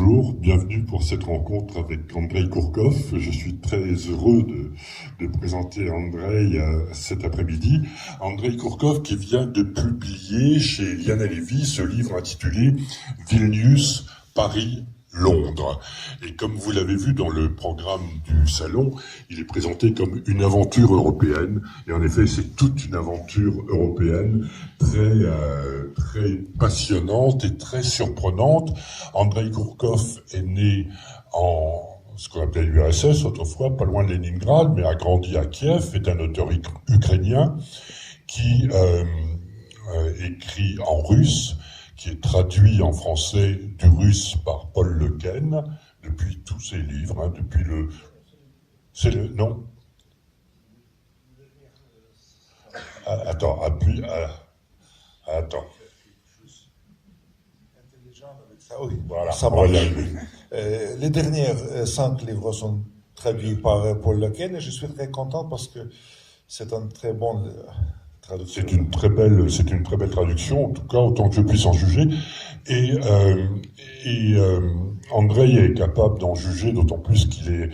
bonjour, bienvenue pour cette rencontre avec Andreï Kourkov. Je suis très heureux de présenter Andreï cet après-midi. Andreï Kourkov qui vient de publier chez Liana Levy ce livre intitulé Vilnius, Paris, Londres. Et comme vous l'avez vu dans le programme du salon, il est présenté comme une aventure européenne. Et en effet, c'est toute une aventure européenne très passionnante et très surprenante. Andreï Kourkov est né en ce qu'on appelait l'URSS autrefois, pas loin de Leningrad, mais a grandi à Kiev, est un auteur ukrainien qui écrit en russe, qui est traduit en français du russe par Paul Lequesne, depuis tous ses livres, depuis le... C'est le... Non Attends. Oui, voilà, ça marche. Les derniers 5 livres sont traduits par Paul Lequesne et je suis très content parce que c'est un très bon traduction. C'est une très belle traduction, en tout cas autant que je puisse en juger. Et Andreï est capable d'en juger, d'autant plus qu'il est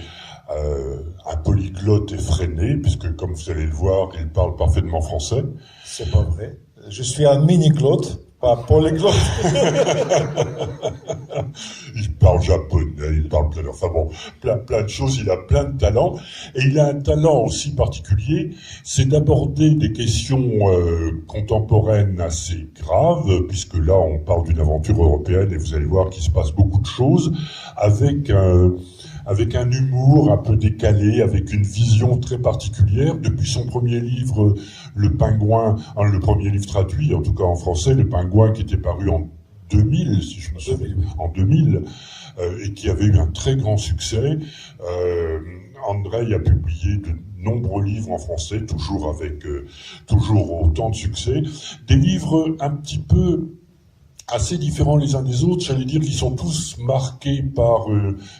un polyglotte effréné, puisque comme vous allez le voir, il parle parfaitement français. C'est pas vrai. Je suis un mini-glotte, pas polyglotte. Il parle japonais, il parle plein de choses, il a plein de talents. Et il a un talent aussi particulier, c'est d'aborder des questions contemporaines assez graves, puisque là on parle d'une aventure européenne et vous allez voir qu'il se passe beaucoup de choses, avec un humour un peu décalé, avec une vision très particulière. Depuis son premier livre, Le Pingouin, le premier livre traduit, en tout cas en français, Le Pingouin, qui était paru en 2000, si je me souviens, en 2000, et qui avait eu un très grand succès. Andreï a publié de nombreux livres en français, toujours autant de succès. Des livres un petit peu assez différents les uns des autres, j'allais dire qu'ils sont tous marqués par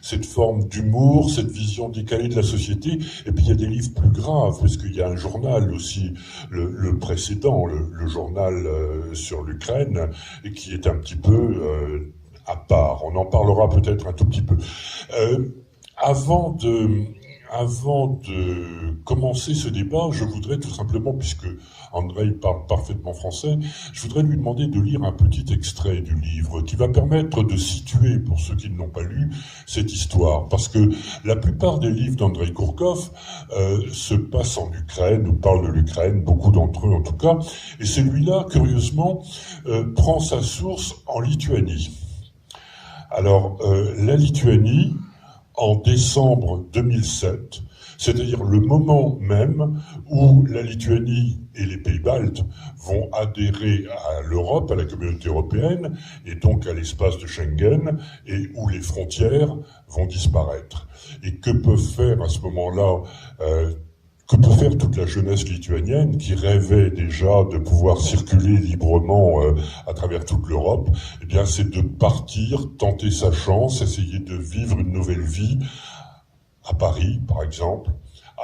cette forme d'humour, cette vision décalée de la société. Et puis il y a des livres plus graves, parce qu'il y a un journal aussi, le précédent, le journal sur l'Ukraine, et qui est un petit peu à part. On en parlera peut-être un tout petit peu. Avant de commencer ce débat, je voudrais tout simplement, puisque Andreï parle parfaitement français, je voudrais lui demander de lire un petit extrait du livre qui va permettre de situer, pour ceux qui ne l'ont pas lu, cette histoire. Parce que la plupart des livres d'Andreï Kourkov se passent en Ukraine, ou parlent de l'Ukraine, beaucoup d'entre eux en tout cas, et celui-là, curieusement, prend sa source en Lituanie. Alors, la Lituanie, en décembre 2007, c'est-à-dire le moment même où la Lituanie et les pays baltes vont adhérer à l'Europe, à la communauté européenne, et donc à l'espace de Schengen, et où les frontières vont disparaître. Et que peut faire à ce moment-là que peut faire toute la jeunesse lituanienne qui rêvait déjà de pouvoir circuler librement à travers toute l'Europe? Eh bien, c'est de partir, tenter sa chance, essayer de vivre une nouvelle vie à Paris, par exemple,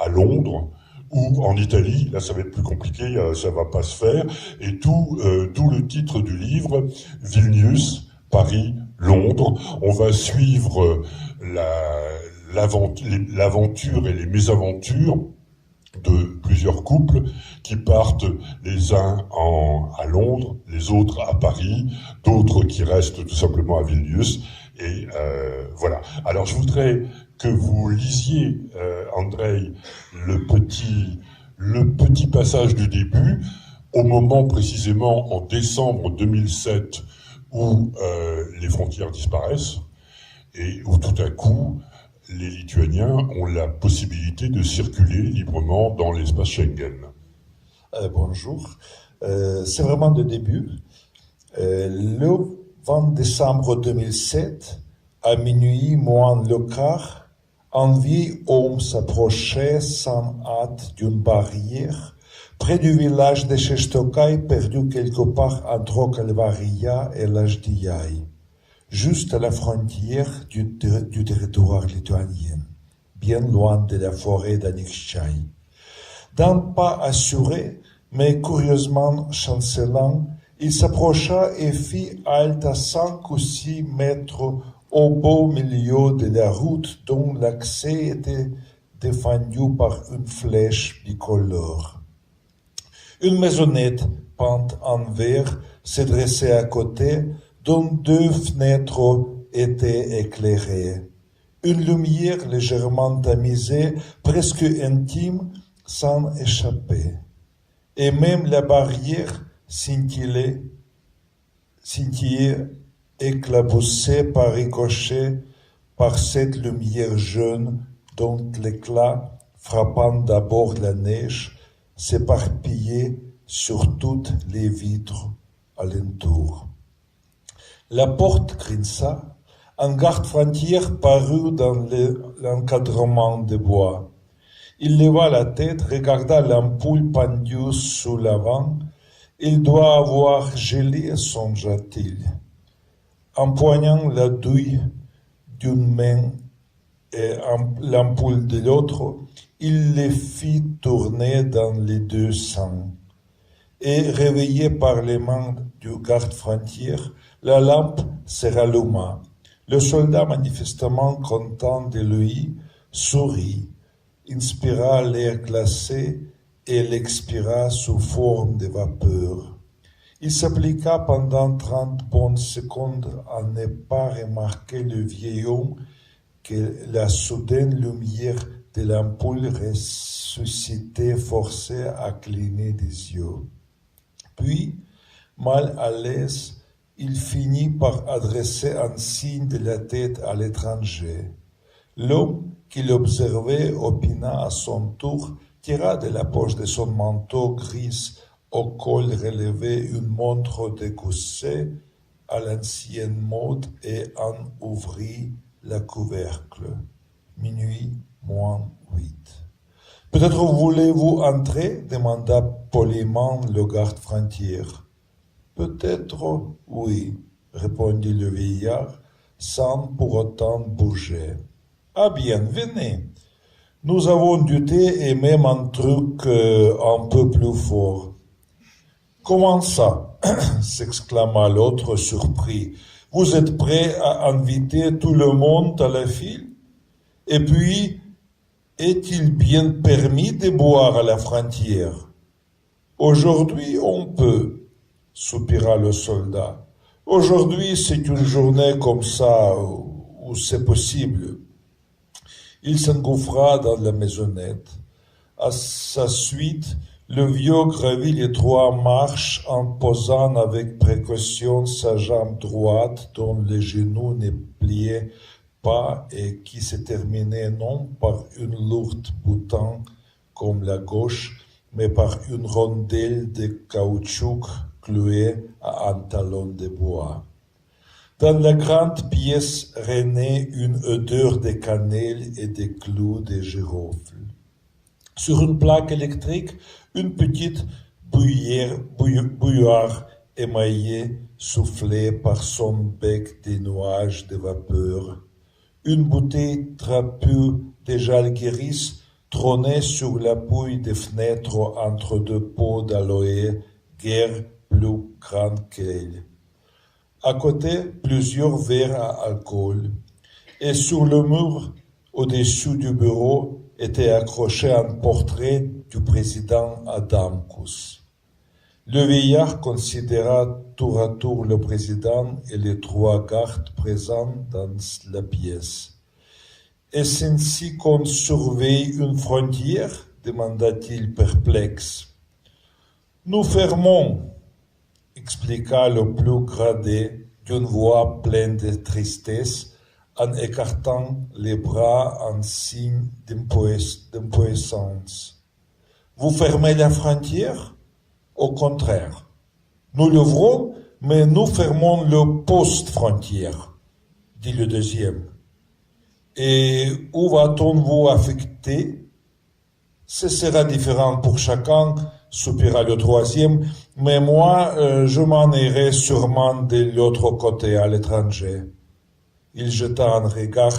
à Londres, ou en Italie. Là, ça va être plus compliqué, ça va pas se faire. Et d'où le titre du livre, Vilnius, Paris, Londres. On va suivre l'aventure et les mésaventures de plusieurs couples qui partent les uns à Londres, les autres à Paris, d'autres qui restent tout simplement à Vilnius. Et voilà. Alors je voudrais que vous lisiez, Andreï, le petit passage du début, au moment précisément en décembre 2007 où les frontières disparaissent et où tout à coup les Lituaniens ont la possibilité de circuler librement dans l'espace Schengen. Bonjour. C'est vraiment le début. Le 20 décembre 2007, à minuit moins le quart, un vieil homme s'approchait sans hâte d'une barrière près du village de Shestokai, perdu quelque part entre Kalvaria et l'Ajdiaï, juste à la frontière du territoire lituanien, bien loin de la forêt d'Anykščiai. D'un pas assuré, mais curieusement chancelant, il s'approcha et fit halte à 5 ou 6 mètres au beau milieu de la route dont l'accès était défendu par une flèche bicolore. Une maisonnette peinte en vert se dressait à côté, dont 2 fenêtres étaient éclairées. Une lumière légèrement tamisée, presque intime, s'en échappait. Et même la barrière scintillait, éclaboussée par ricochet par cette lumière jaune dont l'éclat, frappant d'abord la neige, s'éparpillait sur toutes les vitres alentour. La porte grinça, un garde-frontière parut dans l'encadrement de bois. Il leva la tête, regarda l'ampoule pendue sous l'avant. Il doit avoir gelé, songea-t-il. Empoignant la douille d'une main et l'ampoule de l'autre, il les fit tourner dans les 2 sens. Et réveillé par les mains du garde-frontière, la lampe se ralluma. Le soldat, manifestement content de lui, sourit, inspira l'air glacé et l'expira sous forme de vapeur. Il s'appliqua pendant 30 bonnes secondes à ne pas remarquer le vieil homme que la soudaine lumière de l'ampoule ressuscitée forçait à cligner des yeux. Puis, mal à l'aise, il finit par adresser un signe de la tête à l'étranger. L'homme qui l'observait opina à son tour, tira de la poche de son manteau gris au col relevé une montre découssée à l'ancienne mode et en ouvrit le couvercle. Minuit moins 8. Peut-être voulez-vous entrer, demanda poliment le garde-frontière. Peut-être oui, répondit le vieillard, sans pour autant bouger. Ah bien, venez. Nous avons du thé et même un truc un peu plus fort. Comment ça s'exclama l'autre surpris. Vous êtes prêt à inviter tout le monde à la file? Et puis, est-il bien permis de boire à la frontière? Aujourd'hui, on peut, soupira le soldat. Aujourd'hui, c'est une journée comme ça où c'est possible. Il s'engouffra dans la maisonnette. À sa suite, le vieux gravit les 3 marches en posant avec précaution sa jambe droite dont les genoux ne pliaient pas et qui se terminait non par une lourde bouton comme la gauche, mais par une rondelle de caoutchouc clouée à un talon de bois. Dans la grande pièce régnait une odeur de cannelle et de clous de girofle. Sur une plaque électrique, une petite bouilloire émaillée soufflait par son bec des nuages de vapeur. Une bouteille trapue déjà guérie trônait sur l'appui des fenêtres entre 2 pots d'aloe, guère plus grands qu'elle. À côté, plusieurs verres à alcool. Et sur le mur, au-dessus du bureau, était accroché un portrait du président Adamkus. Le vieillard considéra tour à tour le président et les 3 gardes présents dans la pièce. « Est-ce ainsi qu'on surveille une frontière ?» demanda-t-il perplexe. « Nous fermons, » expliqua le plus gradé d'une voix pleine de tristesse en écartant les bras en signe d'impuissance. « Vous fermez la frontière ? Au contraire, nous l'ouvrons, mais nous fermons le poste frontière, dit le deuxième. Et où va-t-on vous affecter? Ce sera différent pour chacun, soupira le troisième, mais moi, je m'en irai sûrement de l'autre côté, à l'étranger. Il jeta un regard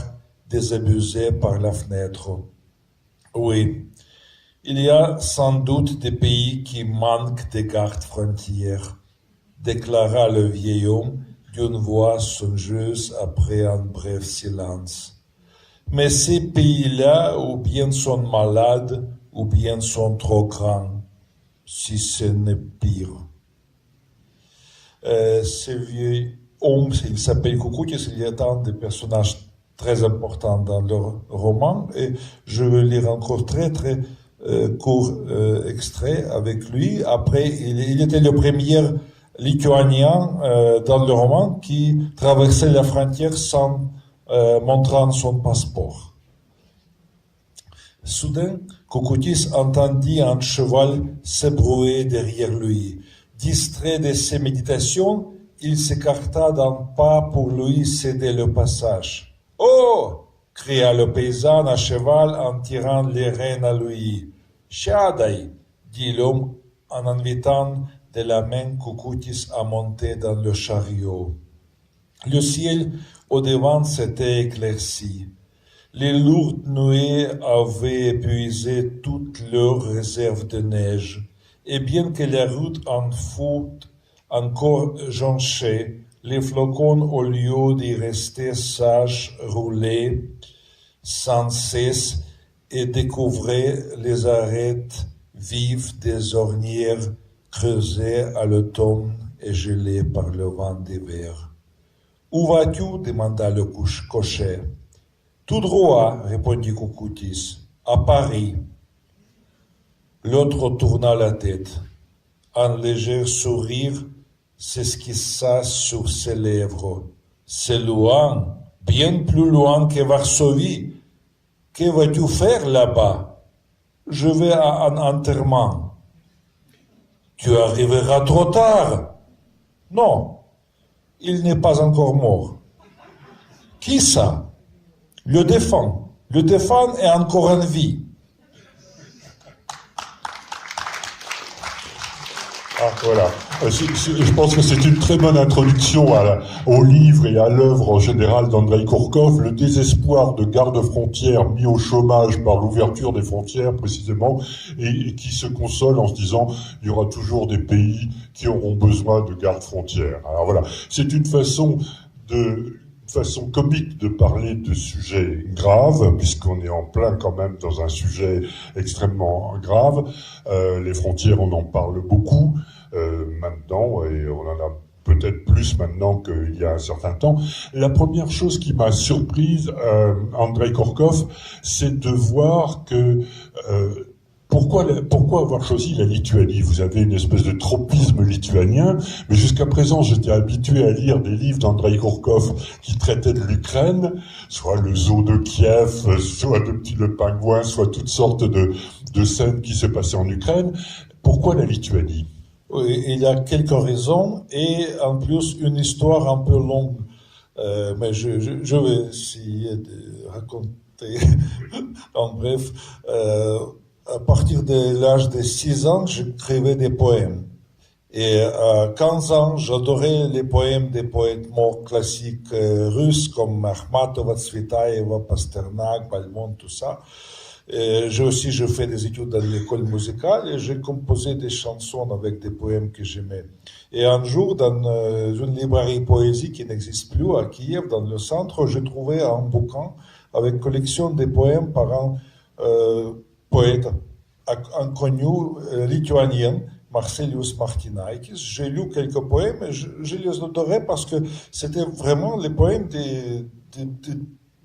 désabusé par la fenêtre. Oui, il y a sans doute des pays qui manquent de gardes-frontières, déclara le vieil homme d'une voix songeuse après un bref silence. Mais ces pays-là, ou bien sont malades, ou bien sont trop grands, si ce n'est pire. Ce vieux homme, il s'appelle Koukoutis, il est un des personnages très importants dans leur roman, et je vais lire encore très court extrait avec lui. Après, il était le premier lituanien dans le roman qui traversait la frontière sans montrant son passeport. Soudain, Koukoutis entendit un cheval s'ébrouer derrière lui. Distrait de ses méditations, il s'écarta d'un pas pour lui céder le passage. « Oh !» cria le paysan à cheval en tirant les rênes à lui. « Shadai !» dit l'homme en invitant de la main Koukoutis à monter dans le chariot. Le ciel au-devant s'était éclairci. Les lourdes nuées avaient épuisé toutes leurs réserves de neige, et bien que la route en fût encore jonchée, les flocons, au lieu d'y rester sages, roulaient sans cesse et découvraient les arêtes vives des ornières creusées à l'automne et gelées par le vent d'hiver. « Où vas-tu » demanda le cocher. « Tout droit, » répondit Koukoutis, « à Paris. » L'autre tourna la tête. Un léger sourire s'esquissa sur ses lèvres. « C'est loin, bien plus loin que Varsovie. Que vas-tu faire là-bas ? » « Je vais à un enterrement. »« Tu arriveras trop tard. »« Non, il n'est pas encore mort. »« Qui ça ? » ?»« Le défunt. Le défunt est encore en vie. » Ah, voilà. Je pense que c'est une très bonne introduction au livre et à l'œuvre en général d'Andreï Kourkov, le désespoir de gardes-frontières mis au chômage par l'ouverture des frontières précisément, et qui se console en se disant il y aura toujours des pays qui auront besoin de gardes-frontières. Alors voilà, c'est une façon comique de parler de sujets graves, puisqu'on est en plein quand même dans un sujet extrêmement grave. Les frontières, on en parle beaucoup maintenant, et on en a peut-être plus maintenant qu'il y a un certain temps. La première chose qui m'a surprise, Andreï Kourkov, c'est de voir que pourquoi avoir choisi la Lituanie ? Vous avez une espèce de tropisme lituanien, mais jusqu'à présent, j'étais habitué à lire des livres d'Andreï Kourkov qui traitaient de l'Ukraine, soit le zoo de Kiev, soit le pingouin, soit toutes sortes de scènes qui se passaient en Ukraine. Pourquoi la Lituanie ? Oui, il y a quelques raisons, et en plus une histoire un peu longue. Mais je vais essayer de raconter en bref. À partir de l'âge de 6 ans, j'écrivais des poèmes. Et à 15 ans, j'adorais les poèmes des poètes morts classiques russes comme Akhmatova, Tsvetaeva, Pasternak, Balmont, tout ça. Je fais des études dans l'école musicale et j'ai composé des chansons avec des poèmes que j'aimais. Et un jour, dans une librairie poésie qui n'existe plus à Kiev, dans le centre, j'ai trouvé un bouquin avec collection des poèmes par un poète inconnu lituanien, Marcelius Martinaitis. J'ai lu quelques poèmes et je les adorais parce que c'était vraiment les poèmes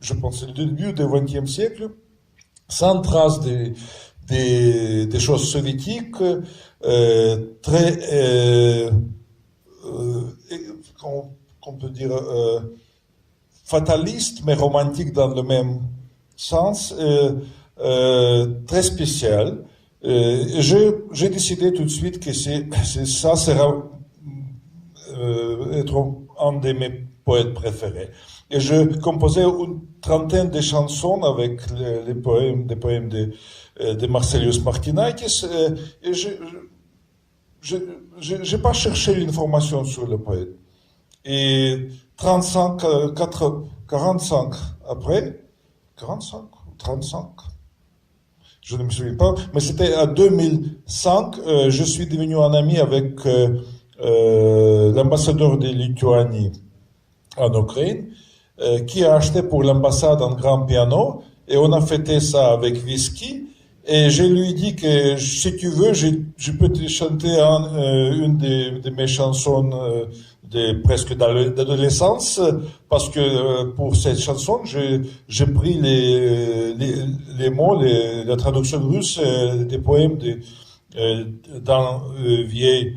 je pense, du début du XXe siècle, sans trace des choses soviétiques, très, qu'on peut dire, fataliste, mais romantique dans le même sens, très spécial. J'ai décidé tout de suite que ça sera être un de mes poètes préférés. Et je composais une trentaine de chansons avec des poèmes de Marcelius Martinaitis. Et j'ai pas cherché l'information sur le poète. Et 45 après, 45 ou 35, je ne me souviens pas, mais c'était en 2005, je suis devenu un ami avec l'ambassadeur de Lituanie. en Ukraine, qui a acheté pour l'ambassade un grand piano, et on a fêté ça avec whisky. Et je lui dis que si tu veux, je peux te chanter une de mes chansons presque d'adolescence, parce que pour cette chanson, j'ai pris les mots, la traduction russe des poèmes d'un vieil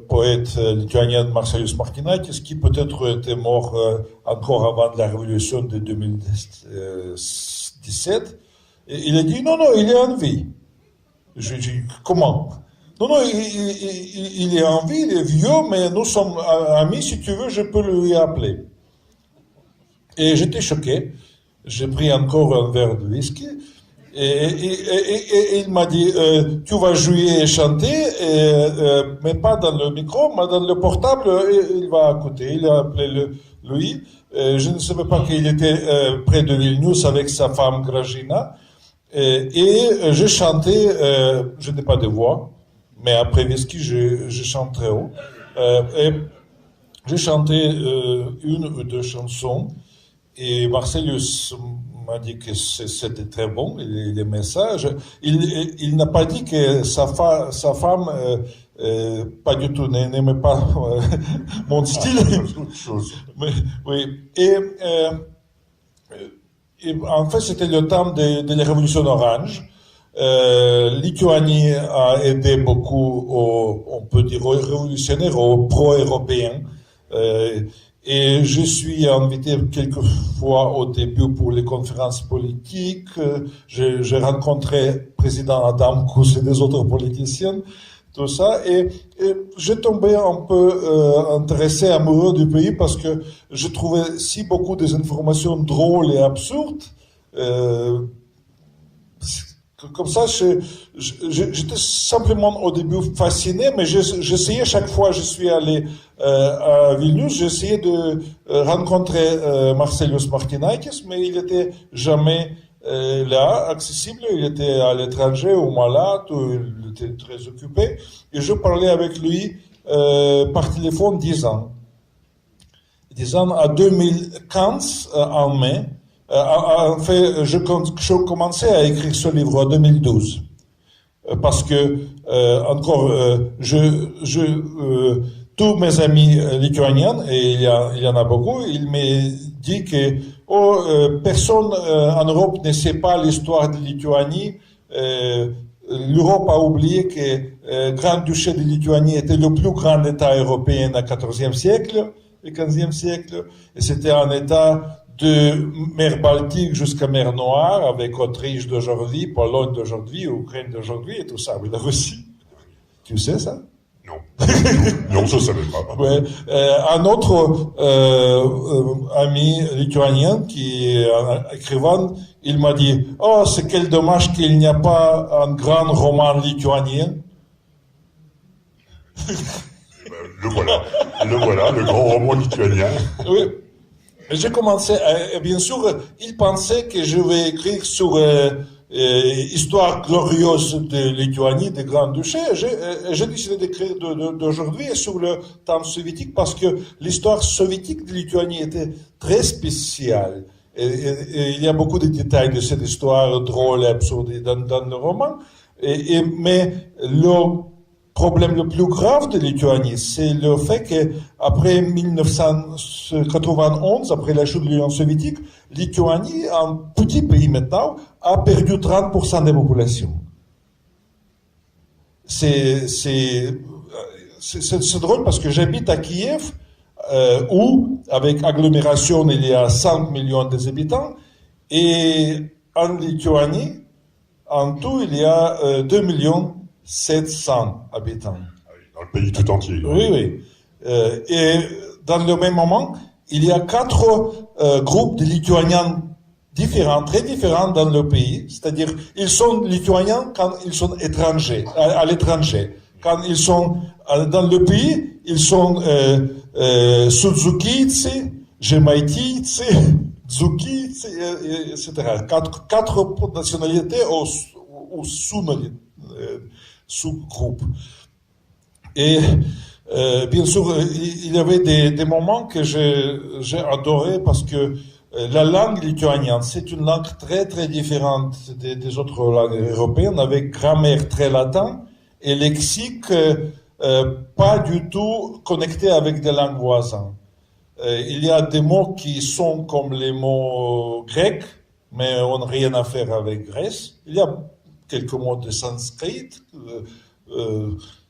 poète lituanien Marcelius Martinaitis, qui peut-être était mort encore avant la révolution de 2017. Et il a dit, non, il est en vie. Je dis, comment? Non, il est en vie, il est vieux, mais nous sommes amis, si tu veux, je peux lui appeler. Et j'étais choqué. J'ai pris encore un verre de whisky. Et il m'a dit, tu vas jouer et chanter, mais pas dans le micro, mais dans le portable, il va à côté. Il a appelé lui. Je ne savais pas qu'il était près de Vilnius avec sa femme Grażyna. Et je chantais, je n'ai pas de voix, mais après whisky, je chante très haut. Et je chantais une ou deux chansons, et Marcelius m'a dit que c'était très bon, les messages. Il n'a pas dit que sa femme, pas du tout, n'aimait pas mon style. Mais, oui. Et en fait, c'était le temps de la révolution orange. Lituanie a aidé beaucoup on peut dire, aux révolutionnaires, aux pro-européens. Et je suis invité quelques fois au début pour les conférences politiques. J'ai rencontré le président Adam Kous et des autres politiciens, tout ça. Et j'ai tombé un peu intéressé, amoureux du pays parce que je trouvais si beaucoup des informations drôles et absurdes. Comme ça, j'étais simplement au début fasciné, mais j'essayais chaque fois que je suis allé à Vilnius, j'essayais de rencontrer Marcelius Martinaitis, mais il était jamais là, accessible. Il était à l'étranger ou malade, ou il était très occupé. Et je parlais avec lui par téléphone 10 ans. 10 ans, à 2015, en mai. En fait, je commençais à écrire ce livre en 2012 parce que tous mes amis lituaniens, et il y en a beaucoup, ils me disent que personne en Europe ne sait pas l'histoire de Lituanie. L'Europe a oublié que le Grand-Duché de Lituanie était le plus grand État européen au XIVe siècle, au XVe siècle, et c'était un État de mer Baltique jusqu'à mer Noire, avec Autriche d'aujourd'hui, Pologne d'aujourd'hui, Ukraine d'aujourd'hui, et tout ça, oui, la Russie. Tu sais ça? Non. Non, je ne savais pas. Ouais. Un autre ami lituanien qui est un écrivain, il m'a dit, oh, c'est quel dommage qu'il n'y a pas un grand roman lituanien. Le voilà, le grand roman lituanien. Oui. J'ai commencé, bien sûr, il pensait que je vais écrire sur histoire glorieuse de Lituanie, des Grands-Duchés. J'ai décidé d'écrire d'aujourd'hui sur le temps soviétique parce que l'histoire soviétique de Lituanie était très spéciale. Et il y a beaucoup de détails de cette histoire drôle et absurde dans le roman. Mais le problème le plus grave de Lituanie, c'est le fait qu'après 1991, après la chute de l'Union soviétique, Lituanie, un petit pays maintenant, a perdu 30% des populations. C'est drôle parce que j'habite à Kiev, où, avec agglomération, il y a 5 millions d'habitants, et en Lituanie, en tout, il y a 2 millions 700 habitants. Dans le pays tout entier. Oui. Et dans le même moment, il y a 4 groupes de Lituaniens différents, très différents dans le pays. C'est-à-dire, ils sont Lituaniens quand ils sont étrangers, à l'étranger. Quand ils sont dans le pays, ils sont Sudzukijцы, Žemaitijцы, Dzukijцы, etc. 4 nationalités ou sous-groupes. Et Bien sûr, il y avait des moments que j'ai adoré parce que la langue lituanienne, c'est une langue très très différente des autres langues européennes, avec grammaire très latin et lexique pas du tout connecté avec des langues voisines. Il y a des mots qui sont comme les mots grecs, mais on n'a rien à faire avec Grèce. Il y a quelques mots de sanskrit,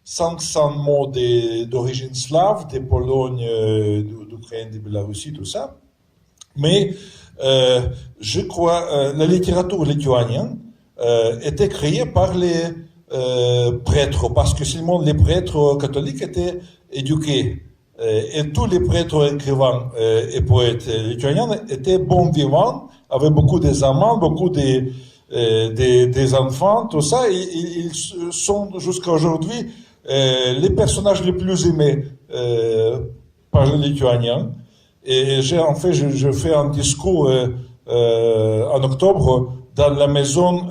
500 mots d'origine slave, de Pologne, d'Ukraine, de Biélorussie, tout ça. Mais je crois la littérature lituanienne était créée par les prêtres, parce que seulement les prêtres catholiques étaient éduqués. Et tous les prêtres écrivains et poètes lituaniens étaient bons vivants, avaient beaucoup des amants, beaucoup des enfants, tout ça. Ils sont jusqu'à aujourd'hui les personnages les plus aimés par les Lituaniens. Et je fais un discours en octobre dans la maison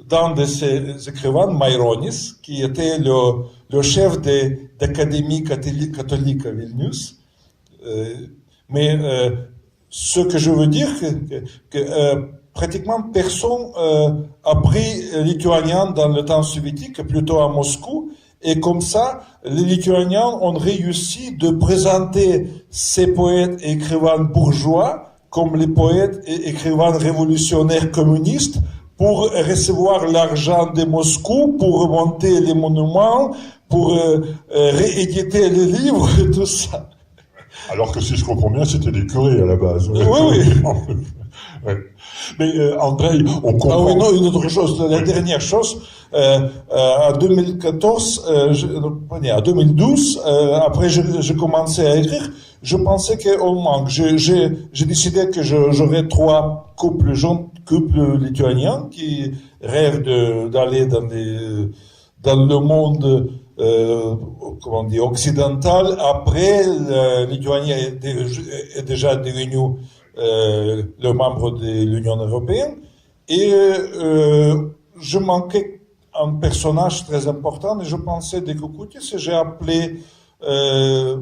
d'un de ces écrivains, Maironis, qui était le chef de l'académie catholique à Vilnius. Mais ce que je veux dire, que pratiquement personne a appris lituanien dans le temps soviétique, plutôt à Moscou. Et comme ça, les Lituaniens ont réussi de présenter ces poètes et écrivains bourgeois comme les poètes et écrivains révolutionnaires communistes pour recevoir l'argent de Moscou, pour remonter les monuments, pour rééditer les livres et tout ça. Alors que si je comprends bien, c'était des curés à la base. Oui, oui. Ouais. Mais Andrei, on comprend... Ah oui, non, une autre chose, la dernière chose, en 2014, à 2012, après j'ai commencé à écrire, je pensais qu'on manque. J'ai décidé que j'aurais 3 jeunes couples lituaniens qui rêvent d'aller dans le monde occidental. Après, la Lituanie est déjà devenue le membre de l'Union européenne, et je manquais un personnage très important, et je pensais des Kukutis, et j'ai appelé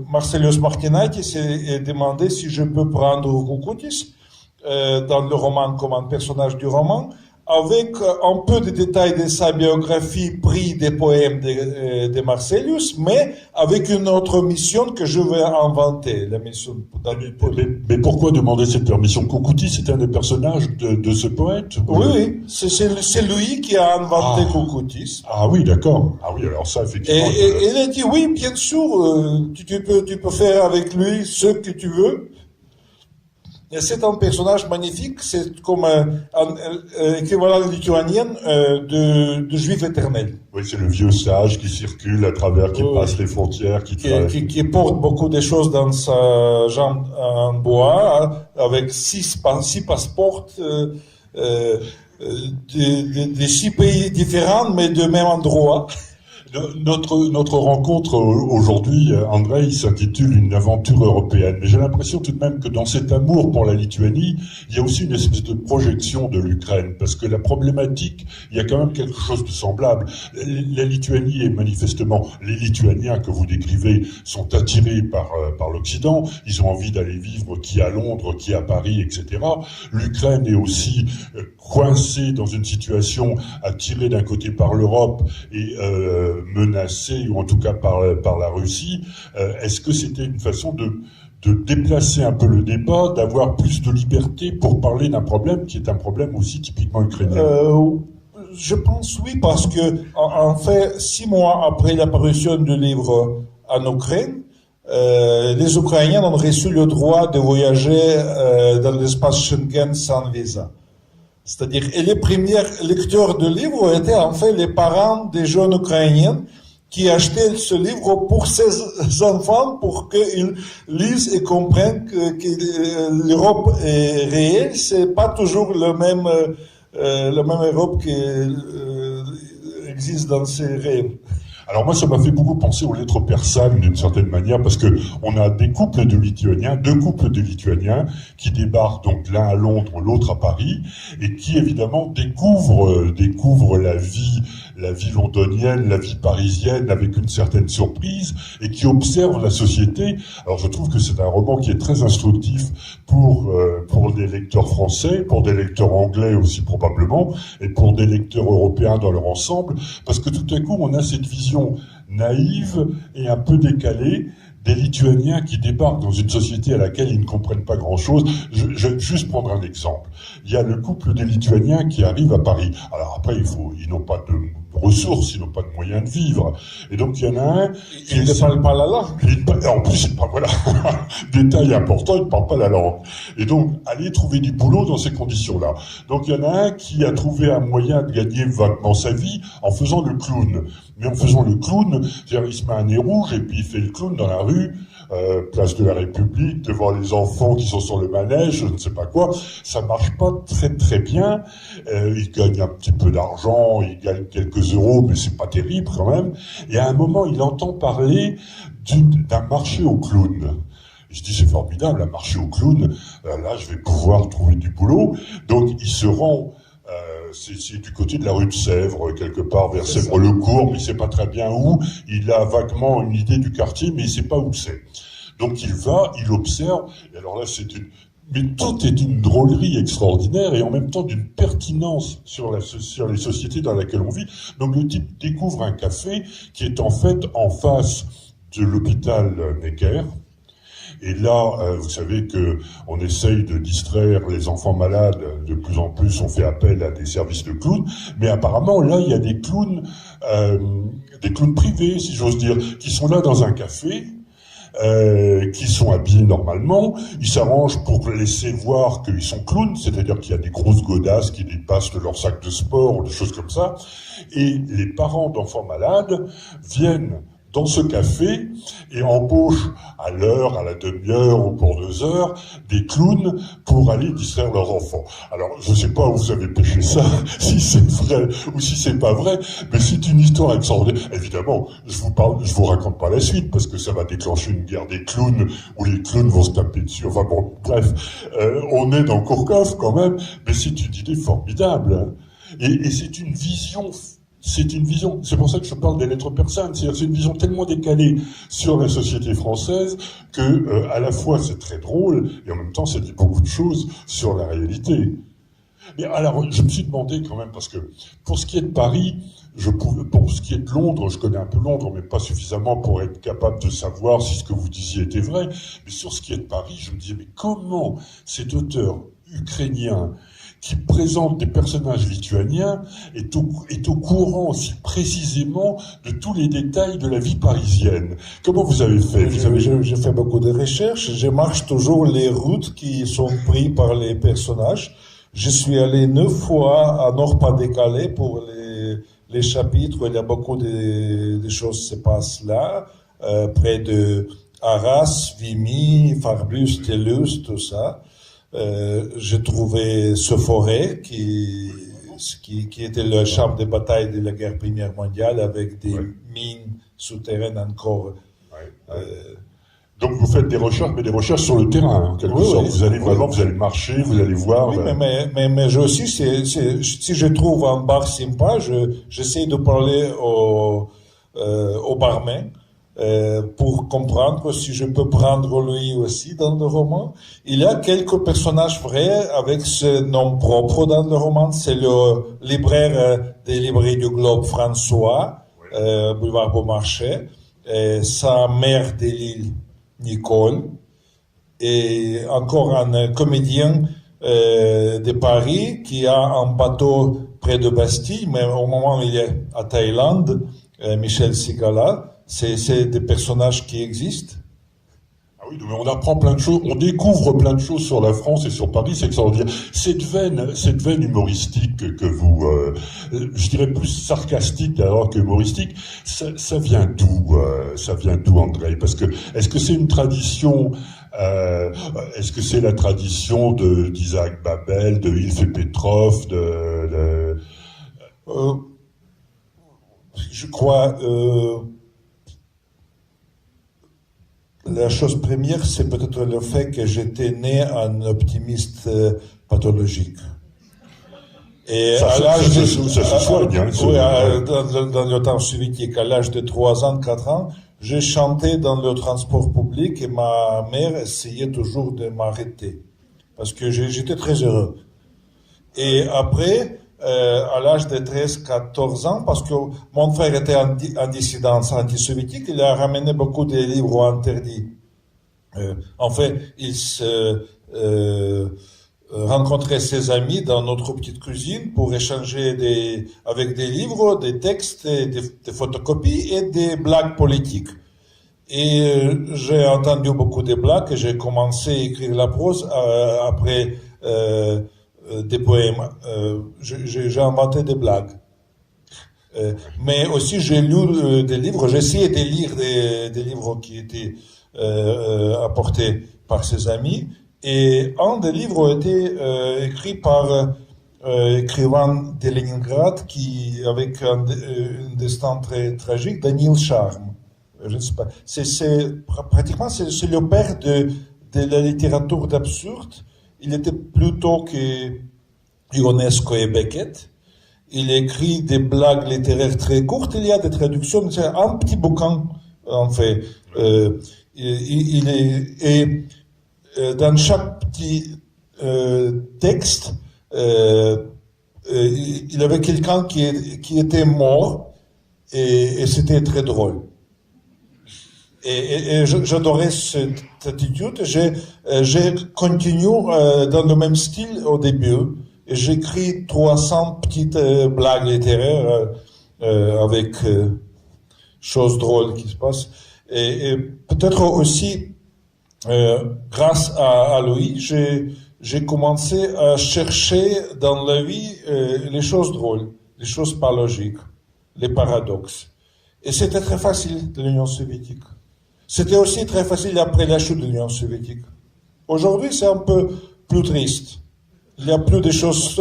Marcelius Martinaitis et demandé si je peux prendre Kukutis dans le roman comme un personnage du roman, avec un peu de détails de sa biographie pris des poèmes de Marcelius, mais avec une autre mission que je vais inventer, la mission. Mais pourquoi demander cette permission? Kukutis, c'était un des personnages de ce poète? Oui, c'est lui qui a inventé Kukutis. Ah oui, d'accord. Ah oui, alors ça, effectivement... Et il a dit, oui, bien sûr, tu peux faire avec lui ce que tu veux. Et c'est un personnage magnifique, c'est comme un équivalent lituanien de juif éternel. Oui, c'est le vieux sage qui circule à travers, qui passe les frontières, qui porte beaucoup de choses dans sa jambe en bois, avec 6 passeports de 6 pays différents, mais de même endroit. Notre rencontre aujourd'hui, Andrei, s'intitule Une aventure européenne. Mais j'ai l'impression tout de même que dans cet amour pour la Lituanie, il y a aussi une espèce de projection de l'Ukraine. Parce que la problématique, il y a quand même quelque chose de semblable. La Lituanie est manifestement, les Lituaniens que vous décrivez sont attirés par l'Occident. Ils ont envie d'aller vivre qui à Londres, qui à Paris, etc. L'Ukraine est aussi coincée dans une situation attirée d'un côté par l'Europe et menacée, ou en tout cas par la Russie. Est-ce que c'était une façon de déplacer un peu le débat, d'avoir plus de liberté pour parler d'un problème qui est un problème aussi typiquement ukrainien? Je pense oui, parce que en fait, 6 mois après l'apparition du livre en Ukraine, les Ukrainiens ont reçu le droit de voyager dans l'espace Schengen sans visa. C'est-à-dire, et les premiers lecteurs de livres étaient en fait les parents des jeunes Ukrainiens qui achetaient ce livre pour ses enfants, pour qu'ils lisent et comprennent que l'Europe est réelle. C'est pas toujours la même Europe qui existe dans ses rêves. Alors moi, ça m'a fait beaucoup penser aux lettres persanes d'une certaine manière, parce que on a des couples de Lituaniens, 2 couples de Lituaniens qui débarquent donc l'un à Londres, l'autre à Paris, et qui évidemment découvrent la vie la vie londonienne, la vie parisienne avec une certaine surprise et qui observe la société. Alors je trouve que c'est un roman qui est très instructif pour des lecteurs français, pour des lecteurs anglais aussi probablement, et pour des lecteurs européens dans leur ensemble, parce que tout à coup on a cette vision naïve et un peu décalée des Lituaniens qui débarquent dans une société à laquelle ils ne comprennent pas grand-chose. Je vais juste prendre un exemple. Il y a le couple des Lituaniens qui arrive à Paris. Alors après, ils n'ont pas de ressources, ils n'ont pas de moyens de vivre. Et donc il y en a un qui ne parle pas la langue. En plus, il parle, voilà, détail important, il ne parle pas la langue. Et donc, aller trouver du boulot dans ces conditions-là. Donc il y en a un qui a trouvé un moyen de gagner vaguement sa vie en faisant le clown. Mais en faisant le clown, c'est-à-dire il se met un nez rouge et puis il fait le clown dans la rue, place de la République, devant les enfants qui sont sur le manège, je ne sais pas quoi. Ça marche pas très très bien. Il gagne un petit peu d'argent, il gagne quelques euros, mais c'est pas terrible quand même. Et à un moment, il entend parler d'un marché aux clowns. Je dis, c'est formidable, un marché aux clowns. Là, je vais pouvoir trouver du boulot. Donc, il se rend... c'est du côté de la rue de Sèvres, quelque part, vers Sèvres-le-Court, mais il sait pas très bien où. Il a vaguement une idée du quartier, mais il sait pas où c'est. Donc il va, il observe, et alors là mais tout est une drôlerie extraordinaire et en même temps d'une pertinence sur les sociétés dans lesquelles on vit. Donc le type découvre un café qui est en fait en face de l'hôpital Necker. Et là, vous savez que on essaye de distraire les enfants malades. De plus en plus, on fait appel à des services de clowns. Mais apparemment, là, il y a des clowns privés, si j'ose dire, qui sont là dans un café, qui sont habillés normalement. Ils s'arrangent pour laisser voir qu'ils sont clowns, c'est-à-dire qu'il y a des grosses godasses qui dépassent de leur sac de sport ou des choses comme ça. Et les parents d'enfants malades viennent dans ce café et embauchent à l'heure, à la demi-heure ou pour 2 heures des clowns pour aller distraire leurs enfants. Alors, je ne sais pas où vous avez pêché ça, si c'est vrai ou si c'est pas vrai, mais c'est une histoire extraordinaire. Évidemment, je vous raconte pas la suite parce que ça va déclencher une guerre des clowns où les clowns vont se taper dessus. Enfin bon, bref, on est dans Kourkov quand même, mais c'est une idée formidable. Hein. Et c'est une vision. C'est pour ça que je parle des lettres persanes, c'est une vision tellement décalée sur la société française que, à la fois c'est très drôle, et en même temps ça dit beaucoup de choses sur la réalité. Mais alors, je me suis demandé quand même, parce que, pour ce qui est de Paris, pour ce qui est de Londres, je connais un peu Londres, mais pas suffisamment pour être capable de savoir si ce que vous disiez était vrai, mais sur ce qui est de Paris, je me disais, mais comment cet auteur ukrainien qui présente des personnages lituaniens est au courant aussi précisément de tous les détails de la vie parisienne. Comment vous avez fait? J'ai fait beaucoup de recherches. Je marche toujours les routes qui sont prises par les personnages. Je suis allé 9 fois à Nord-Pas-de-Calais pour les chapitres. Il y a beaucoup de choses qui se passent là, près de Arras, Vimy, Farbus, Toulouse, tout ça. J'ai trouvé ce forêt qui était le champ de bataille de la guerre première mondiale avec des mines souterraines encore. Donc vous faites des recherches, mais des recherches sur le terrain, en quelque sorte. Vous allez vraiment, vous allez marcher, vous allez voir. Oui, mais je aussi, si je trouve un bar sympa, j'essaie de parler au barman. Pour comprendre si je peux prendre lui aussi dans le roman. Il y a quelques personnages vrais avec ce nom propre dans le roman. C'est le libraire des librairies du Globe, François, boulevard Beaumarchais, sa mère de Lille, Nicole, et encore un comédien de Paris qui a un bateau près de Bastille, mais au moment où il est à Thaïlande, Michel Sigala. C'est des personnages qui existent. Ah oui, mais on apprend plein de choses, on découvre plein de choses sur la France et sur Paris, c'est extraordinaire. Cette veine humoristique que vous, je dirais plus sarcastique alors que humoristique, ça vient d'où, Andrei? Parce que, est-ce que c'est une tradition, est-ce que c'est la tradition d'Isaac Babel, de Ilf Petrov, je crois, la chose première, c'est peut-être le fait que j'étais né un optimiste pathologique. Et ça, à l'âge ça se soigne, hein, oui, dans le temps soviétique, à l'âge de 3 ans, 4 ans, je chantais dans le transport public et ma mère essayait toujours de m'arrêter. Parce que j'étais très heureux. Et après, à l'âge de 13, 14 ans, parce que mon frère était en dissidence anti-soviétique, il a ramené beaucoup de livres interdits. En fait, il se rencontrait ses amis dans notre petite cuisine pour échanger avec des livres, des textes, des photocopies et des blagues politiques. Et j'ai entendu beaucoup de blagues et j'ai commencé à écrire la prose après des poèmes. J'ai inventé des blagues. Mais aussi j'ai lu des livres, j'ai essayé de lire des livres qui étaient apportés par ses amis. Et un des livres était écrit par écrivain de Leningrad avec un destin très tragique, Daniel Charme. Je ne sais pas. Pratiquement c'est le père de la littérature d'absurde. Il était plutôt que Ionesco et Beckett. Il écrit des blagues littéraires très courtes. Il y a des traductions. C'est un petit bouquin en fait. Dans chaque petit texte, il y avait quelqu'un qui était mort et c'était très drôle. Et j'adorais cette attitude. J'ai continué dans le même style au début. Et j'écris 300 petites blagues littéraires avec choses drôles qui se passent. Et peut-être aussi grâce à Louis, j'ai commencé à chercher dans la vie les choses drôles, les choses pas logiques, les paradoxes. Et c'était très facile de l'Union soviétique. C'était aussi très facile après la chute de l'Union soviétique. Aujourd'hui, c'est un peu plus triste. Il y a plus de choses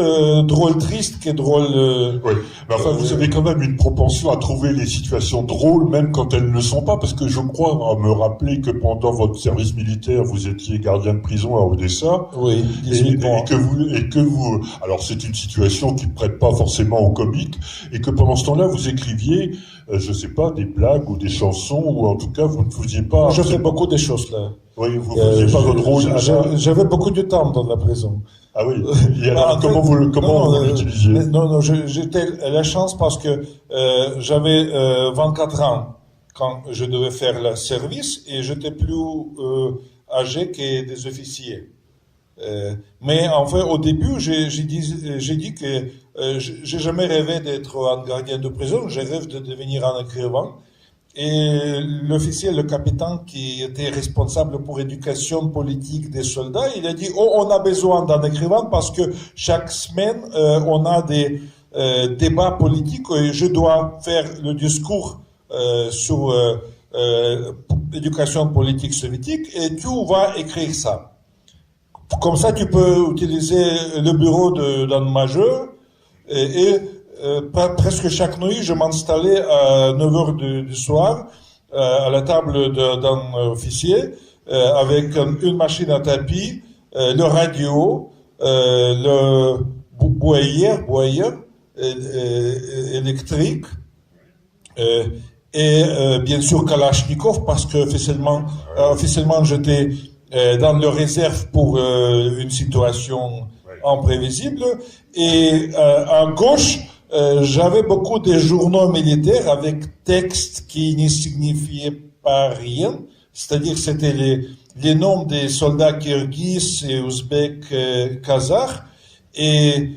drôles tristes que drôles... Oui, mais enfin, vous avez quand même une propension à trouver les situations drôles, même quand elles ne sont pas, parce que je crois à me rappeler que pendant votre service militaire, vous étiez gardien de prison à Odessa. Oui, 18 mois. Et que vous... Alors, c'est une situation qui ne prête pas forcément au comique, et que pendant ce temps-là, vous écriviez, je sais pas, des blagues ou des chansons, ou en tout cas, vous ne faisiez pas... Je fais beaucoup de choses, là. Oui, vous ne faisiez pas votre rôle. J'avais beaucoup de temps dans la prison. Ah oui. Et alors, comment vous l'utilisiez? Non, j'étais la chance parce que j'avais 24 ans quand je devais faire le service et j'étais plus âgé que des officiers. Mais en fait, au début, j'ai dit que j'ai jamais rêvé d'être un gardien de prison. Je rêve de devenir un écrivain. Et l'officier, le capitaine qui était responsable pour l'éducation politique des soldats, il a dit « Oh, on a besoin d'un écrivain parce que chaque semaine, on a des débats politiques et je dois faire le discours sur l'éducation politique soviétique et tu vas écrire ça. Comme ça, tu peux utiliser le bureau d'un major et presque chaque nuit, je m'installais à 9h du soir à la table d'un officier avec une machine à tapis, le radio, le boyer électrique et bien sûr Kalachnikov parce que officiellement j'étais dans le réserve pour une situation imprévisible et à gauche j'avais beaucoup de journaux militaires avec textes qui ne signifiaient pas rien, c'est-à-dire c'était les noms des soldats kirghizes et ouzbeks, kazakhs, et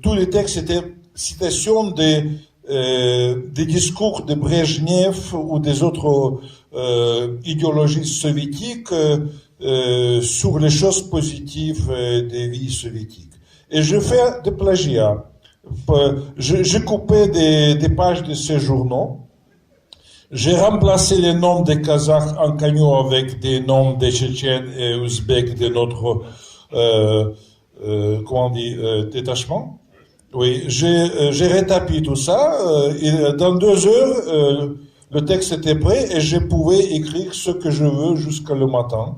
tous les textes étaient citations des discours de Brejnev ou des autres idéologies soviétiques sur les choses positives des vies soviétiques. Et je fais des plagiats. J'ai coupé des pages de ces journaux. J'ai remplacé les noms des Kazakhs en Canyon avec des noms des Tchétchènes et Ouzbeks de notre détachement. Oui, j'ai rétabli tout ça. Et dans 2 heures, le texte était prêt et je pouvais écrire ce que je veux jusqu'à le matin.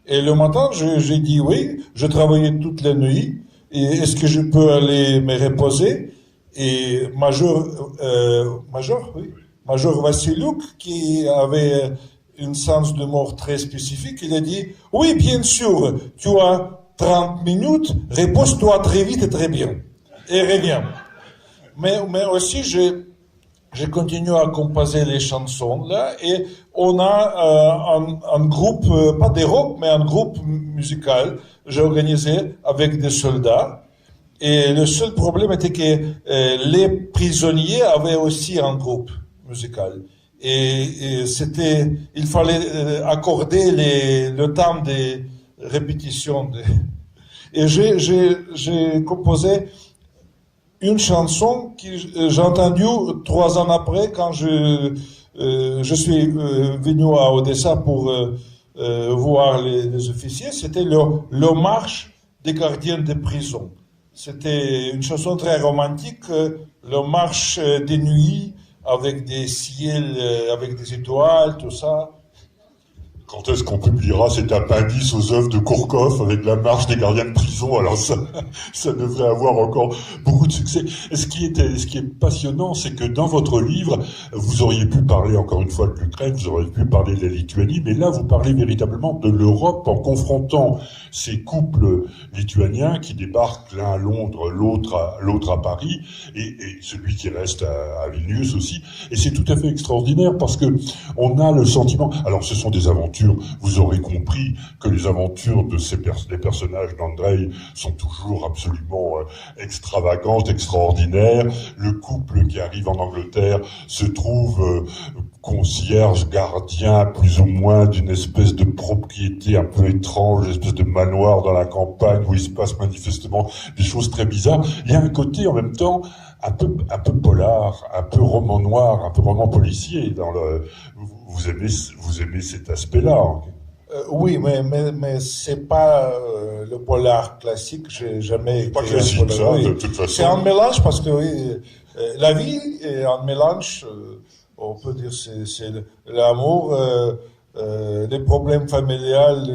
Et le matin, j'ai dit oui. Je travaillais toute la nuit. et est-ce que je peux aller me reposer? Et Major Vassiliuk, qui avait un sens de mort très spécifique, il a dit, oui, bien sûr, tu as 30 minutes, repose-toi très vite et très bien. Et reviens. Mais aussi, j'ai continué à composer les chansons là, et on a un groupe, pas de rock, mais un groupe musical, j'ai organisé avec des soldats. Et le seul problème était que les prisonniers avaient aussi un groupe musical. Et il fallait accorder le temps de répétition. Et j'ai composé une chanson que j'ai entendue 3 ans après quand je suis venu à Odessa pour voir les officiers. C'était le marche des gardiens de prison. C'était une chanson très romantique, le marche des nuits avec des ciels, avec des étoiles, tout ça. Quand est-ce qu'on publiera cet appendice aux œuvres de Kourkov avec la marche des gardiens de prison? Alors ça devrait avoir encore beaucoup de succès. Et ce qui est passionnant, c'est que dans votre livre, vous auriez pu parler encore une fois de l'Ukraine, vous auriez pu parler de la Lituanie, mais là vous parlez véritablement de l'Europe en confrontant ces couples lituaniens qui débarquent l'un à Londres, l'autre à Paris, et celui qui reste à Vilnius aussi. Et c'est tout à fait extraordinaire parce que on a le sentiment, alors ce sont des aventures. Vous aurez compris que les aventures de des personnages d'Andrei sont toujours absolument extravagantes, extraordinaires. Le couple qui arrive en Angleterre se trouve concierge, gardien, plus ou moins, d'une espèce de propriété un peu étrange, une espèce de manoir dans la campagne où il se passe manifestement des choses très bizarres. Il y a un côté en même temps un peu polar, un peu roman noir, un peu roman policier dans vous aimez cet aspect-là. Oui, mais c'est pas le polar classique. J'ai jamais été pas classique, ça, oui. De toute façon. C'est un mélange parce que oui, la vie est un mélange. On peut dire c'est l'amour, les problèmes familiales,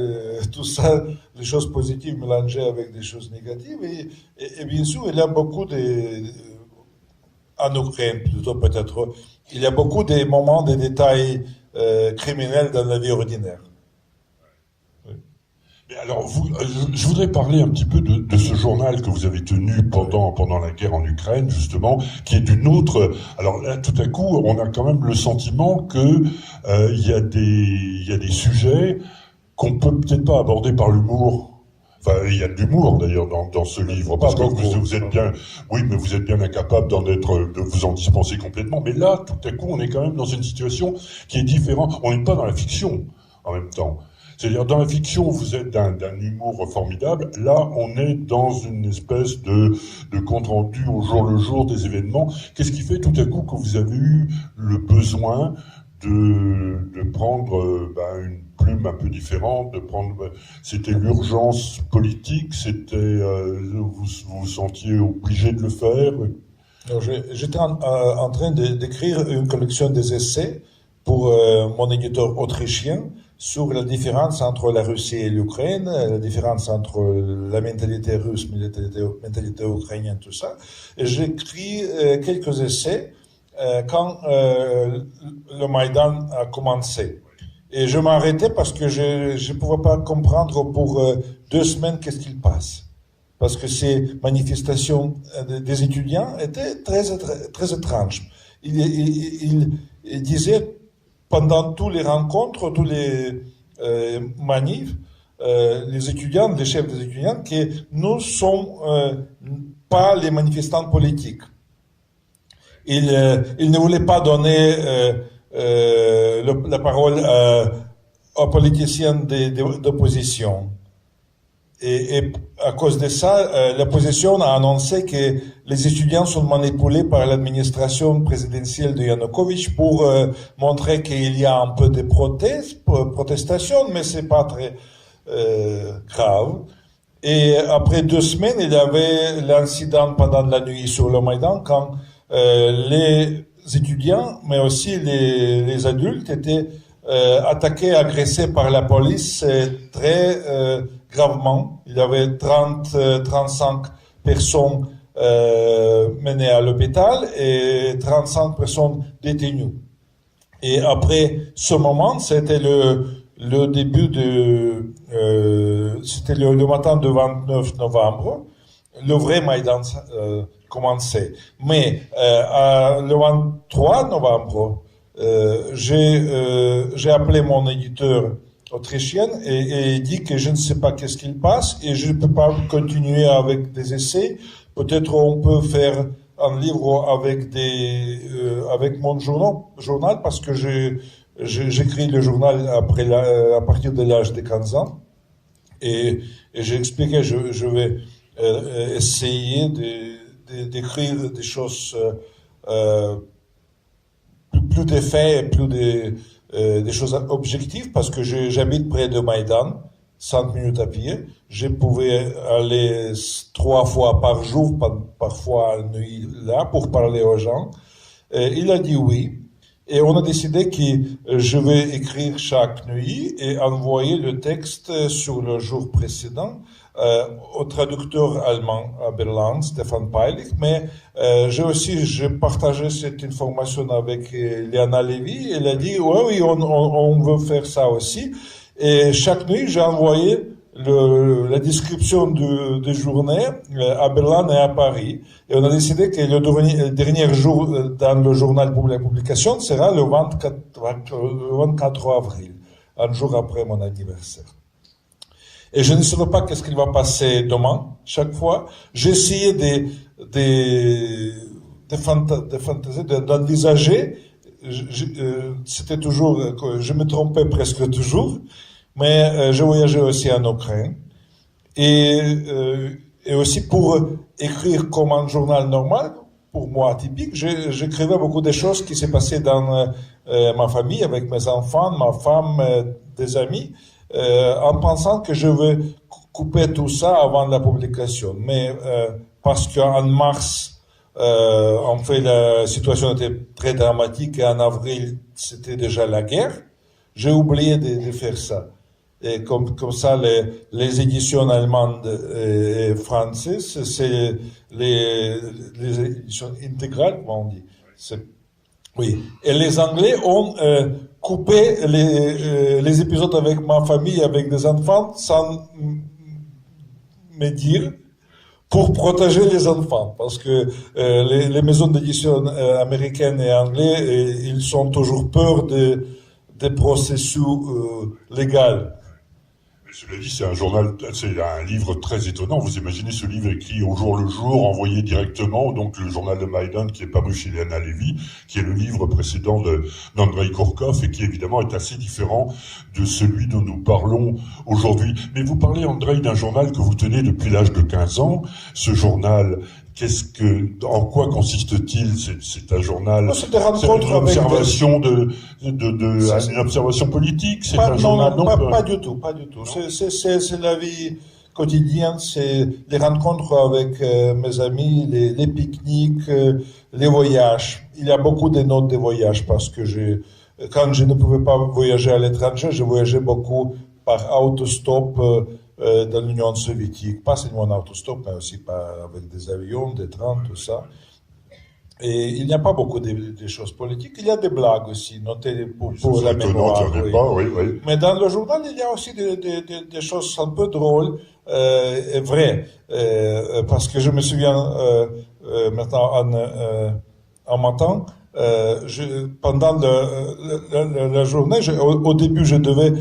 tout ça, les choses positives mélangées avec des choses négatives. Et bien sûr, il y a beaucoup en Ukraine plutôt peut-être, il y a beaucoup de moments, de détails criminels dans la vie ordinaire. Oui. Mais alors, je voudrais parler un petit peu de ce journal que vous avez tenu pendant la guerre en Ukraine, justement, qui est d'une autre. Alors là, tout à coup, on a quand même le sentiment que il y a des sujets qu'on peut peut-être pas aborder par l'humour. Enfin, il y a de l'humour d'ailleurs dans ce livre, parce que vous êtes bien, oui, mais vous êtes bien incapable de vous en dispenser complètement. Mais là, tout à coup, on est quand même dans une situation qui est différente. On n'est pas dans la fiction en même temps. C'est-à-dire, dans la fiction, vous êtes d'un humour formidable. Là, on est dans une espèce de compte-rendu au jour le jour des événements. Qu'est-ce qui fait tout à coup que vous avez eu le besoin de prendre une plume un peu différente, c'était l'urgence politique, c'était vous vous sentiez obligé de le faire? J'étais en train d'écrire une collection des essais pour mon éditeur autrichien sur la différence entre la Russie et l'Ukraine, la différence entre la mentalité russe, la mentalité ukrainienne, tout ça. Et j'écris quelques essais quand le Maïdan a commencé. Et je m'arrêtais parce que je ne pouvais pas comprendre pour 2 semaines qu'est-ce qu'il passe. Parce que ces manifestations des étudiants étaient très étranges. Il disait pendant toutes les rencontres, tous les manifs, les étudiants, les chefs des étudiants, que nous ne sommes pas les manifestants politiques. Il ne voulait pas donner la parole aux politiciens d'opposition. Et à cause de ça, l'opposition a annoncé que les étudiants sont manipulés par l'administration présidentielle de Yanukovych pour montrer qu'il y a un peu de protestation, mais c'est pas très grave. Et après 2 semaines, il y avait l'incident pendant la nuit sur le Maïdan quand les étudiants, mais aussi les adultes étaient attaqué, agressé par la police très gravement. Il y avait 35 personnes menées à l'hôpital et 35 personnes détenues. Et après ce moment, c'était le début c'était le matin du 29 novembre, le vrai Maïdan commençait. Mais le 23 novembre, j'ai appelé mon éditeur autrichien et dit que je ne sais pas qu'est-ce qu'il passe et je ne peux pas continuer avec des essais. Peut-être on peut faire un livre avec mon journal parce que j'écris le journal à partir de l'âge de 15 ans et j'ai expliqué je vais essayer d'écrire des choses plus de faits et plus des choses objectives parce que j'habite près de Maïdan, 5 minutes à pied. Je pouvais aller 3 fois par jour, parfois à nuit là, pour parler aux gens. Il a dit oui. Et on a décidé que je vais écrire chaque nuit et envoyer le texte sur le jour précédent au traducteur allemand à Berlin, Stefan Peilich, mais j'ai partagé cette information avec Liana Levy. Elle a dit oui, on veut faire ça aussi. Et chaque nuit, j'ai envoyé la description de journée à Berlin et à Paris. Et on a décidé que le dernier jour dans le journal pour la publication sera le 24 avril, un jour après mon anniversaire. Et je ne sais pas qu'est-ce qu'il va passer demain, chaque fois. J'ai essayé d'envisager. C'était toujours, je me trompais presque toujours, mais je voyageais aussi en Ukraine. Et aussi pour écrire comme un journal normal, pour moi atypique, j'écrivais beaucoup de choses qui s'est passées dans ma famille, avec mes enfants, ma femme, des amis, en pensant que je vais couper tout ça avant la publication. Mais parce qu'en mars, en fait, la situation était très dramatique et en avril, c'était déjà la guerre, j'ai oublié de faire ça. Et comme ça, les éditions allemandes et françaises, c'est les éditions intégrales, comment on dit. Oui. Et les Anglais ont coupé les épisodes avec ma famille, avec des enfants, sans me dire, pour protéger les enfants. Parce que les maisons d'édition américaines et anglaises, ils ont toujours peur des processus légaux. Cela dit, c'est un livre très étonnant. Vous imaginez ce livre écrit au jour le jour, envoyé directement, donc le journal de Maïdan qui est paru chez Liana Levy, qui est le livre précédent d'Andrei Kourkov et qui évidemment est assez différent de celui dont nous parlons aujourd'hui. Mais vous parlez, Andrei, d'un journal que vous tenez depuis l'âge de 15 ans. Ce journal, en quoi consiste-t-il? C'est un journal, c'est une observation une observation politique, c'est un journal, non? Pas du tout. C'est la vie quotidienne, c'est les rencontres avec mes amis, les pique-niques, les voyages. Il y a beaucoup de notes de voyage parce que quand je ne pouvais pas voyager à l'étranger, je voyageais beaucoup par autostop, dans l'Union soviétique, pas seulement en autostop, mais aussi avec des avions, des trains, tout ça. Et il n'y a pas beaucoup de choses politiques. Il y a des blagues aussi, notées pour la mémoire. Oui. Mais dans le journal, il y a aussi des choses un peu drôles et vraies. Parce que je me souviens maintenant en matin, pendant la journée, au début, je devais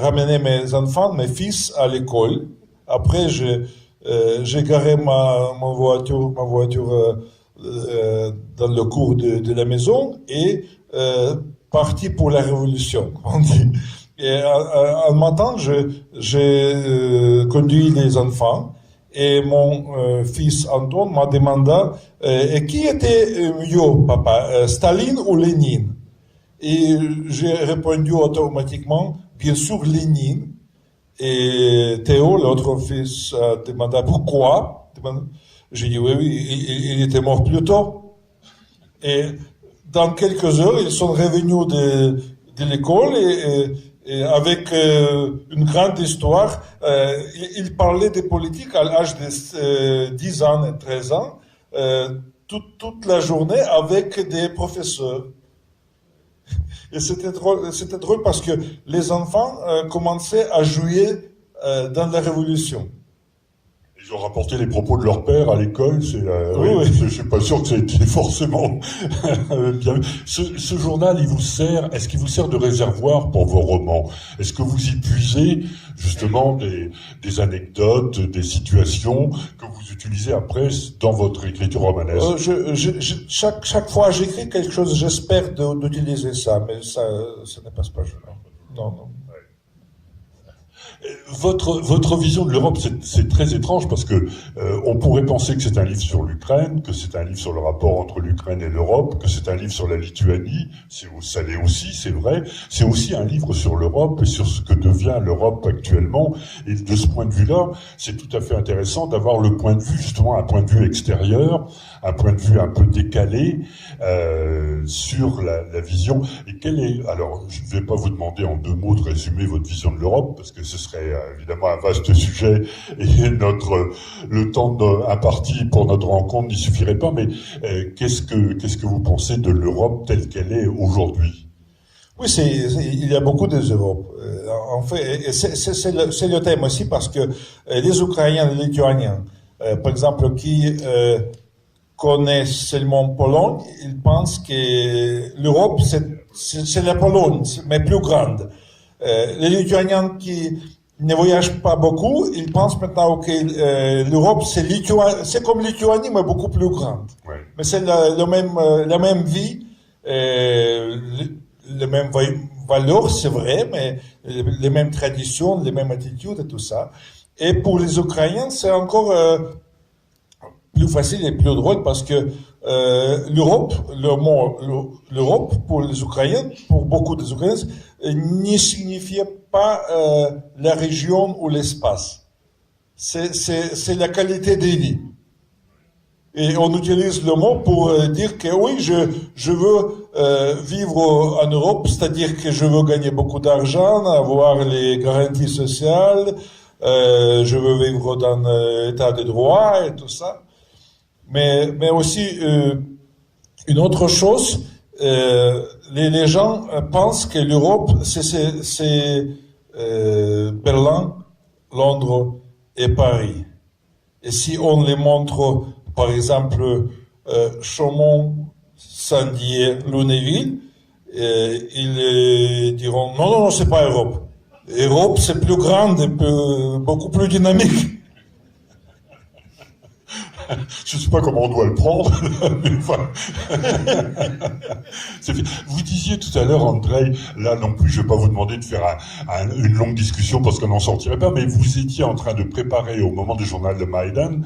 ramener mes enfants, mes fils à l'école. Après, j'ai garé ma voiture dans le cours de la maison et parti pour la révolution, on dit. Et un matin, j'ai conduit les enfants. Et mon fils Anton m'a demandé qui était mieux, papa, Staline ou Lénine? Et j'ai répondu automatiquement, bien sûr, Lénine. Et Théo, l'autre fils, a demandé pourquoi. J'ai dit oui, il était mort plus tôt. Et dans quelques heures, ils sont revenus de l'école et avec une grande histoire. Il parlait de politique à l'âge de 10 ans et 13 ans, toute la journée avec des professeurs. Et c'était drôle parce que les enfants commençaient à jouer dans la Révolution. Ils ont rapporté les propos de leur père à l'école. Oui. Je suis pas sûr que ça ait été forcément bien. Ce journal, est-ce qu'il vous sert de réservoir pour vos romans? Est-ce que vous y puisez justement des anecdotes, des situations que vous utilisez après dans votre écriture romanesque? Chaque fois que j'écris quelque chose, j'espère d'utiliser ça, mais ça ne passe pas. Non. Votre vision de l'Europe, c'est très étrange parce que on pourrait penser que c'est un livre sur l'Ukraine, que c'est un livre sur le rapport entre l'Ukraine et l'Europe, que c'est un livre sur la Lituanie. Ça l'est aussi, c'est vrai. C'est aussi un livre sur l'Europe et sur ce que devient l'Europe actuellement. Et de ce point de vue-là, c'est tout à fait intéressant d'avoir le point de vue, justement, un point de vue extérieur, un point de vue un peu décalé sur la vision. Et alors, je ne vais pas vous demander en 2 mots de résumer votre vision de l'Europe parce que ce serait évidemment un vaste sujet et le temps imparti pour notre rencontre n'y suffirait pas, mais qu'est-ce que vous pensez de l'Europe telle qu'elle est aujourd'hui? Oui, il y a beaucoup d'Europe. En fait, c'est le thème aussi parce que les Ukrainiens et les Lituaniens, par exemple, qui connaissent seulement Pologne, ils pensent que l'Europe, c'est la Pologne, mais plus grande. Les Lituaniens qui ne voyagent pas beaucoup, ils pensent maintenant que l'Europe, c'est comme Lituanie, mais beaucoup plus grande. Ouais. Mais c'est la même vie, les mêmes valeurs, c'est vrai, mais les mêmes traditions, les mêmes attitudes et tout ça. Et pour les Ukrainiens, c'est encore plus facile et plus drôle parce que l'Europe, le mot l'Europe pour les Ukrainiens, pour beaucoup des Ukrainiens, ne signifiait pas la région ou l'espace. C'est la qualité de vie. Et on utilise le mot pour dire que oui, je veux vivre en Europe, c'est-à-dire que je veux gagner beaucoup d'argent, avoir les garanties sociales, je veux vivre dans l'état de droit et tout ça. Mais aussi une autre chose, les gens pensent que l'Europe c'est Berlin, Londres et Paris. Et si on les montre, par exemple, Chaumont, Saint-Dié, Lunéville, ils diront non, c'est pas Europe. Europe, c'est plus grande et beaucoup plus dynamique. Je ne sais pas comment on doit le prendre, mais enfin... Vous disiez tout à l'heure, Andrei, là non plus, je ne vais pas vous demander de faire une longue discussion parce qu'on n'en sortirait pas, mais vous étiez en train de préparer au moment du journal de Maïdan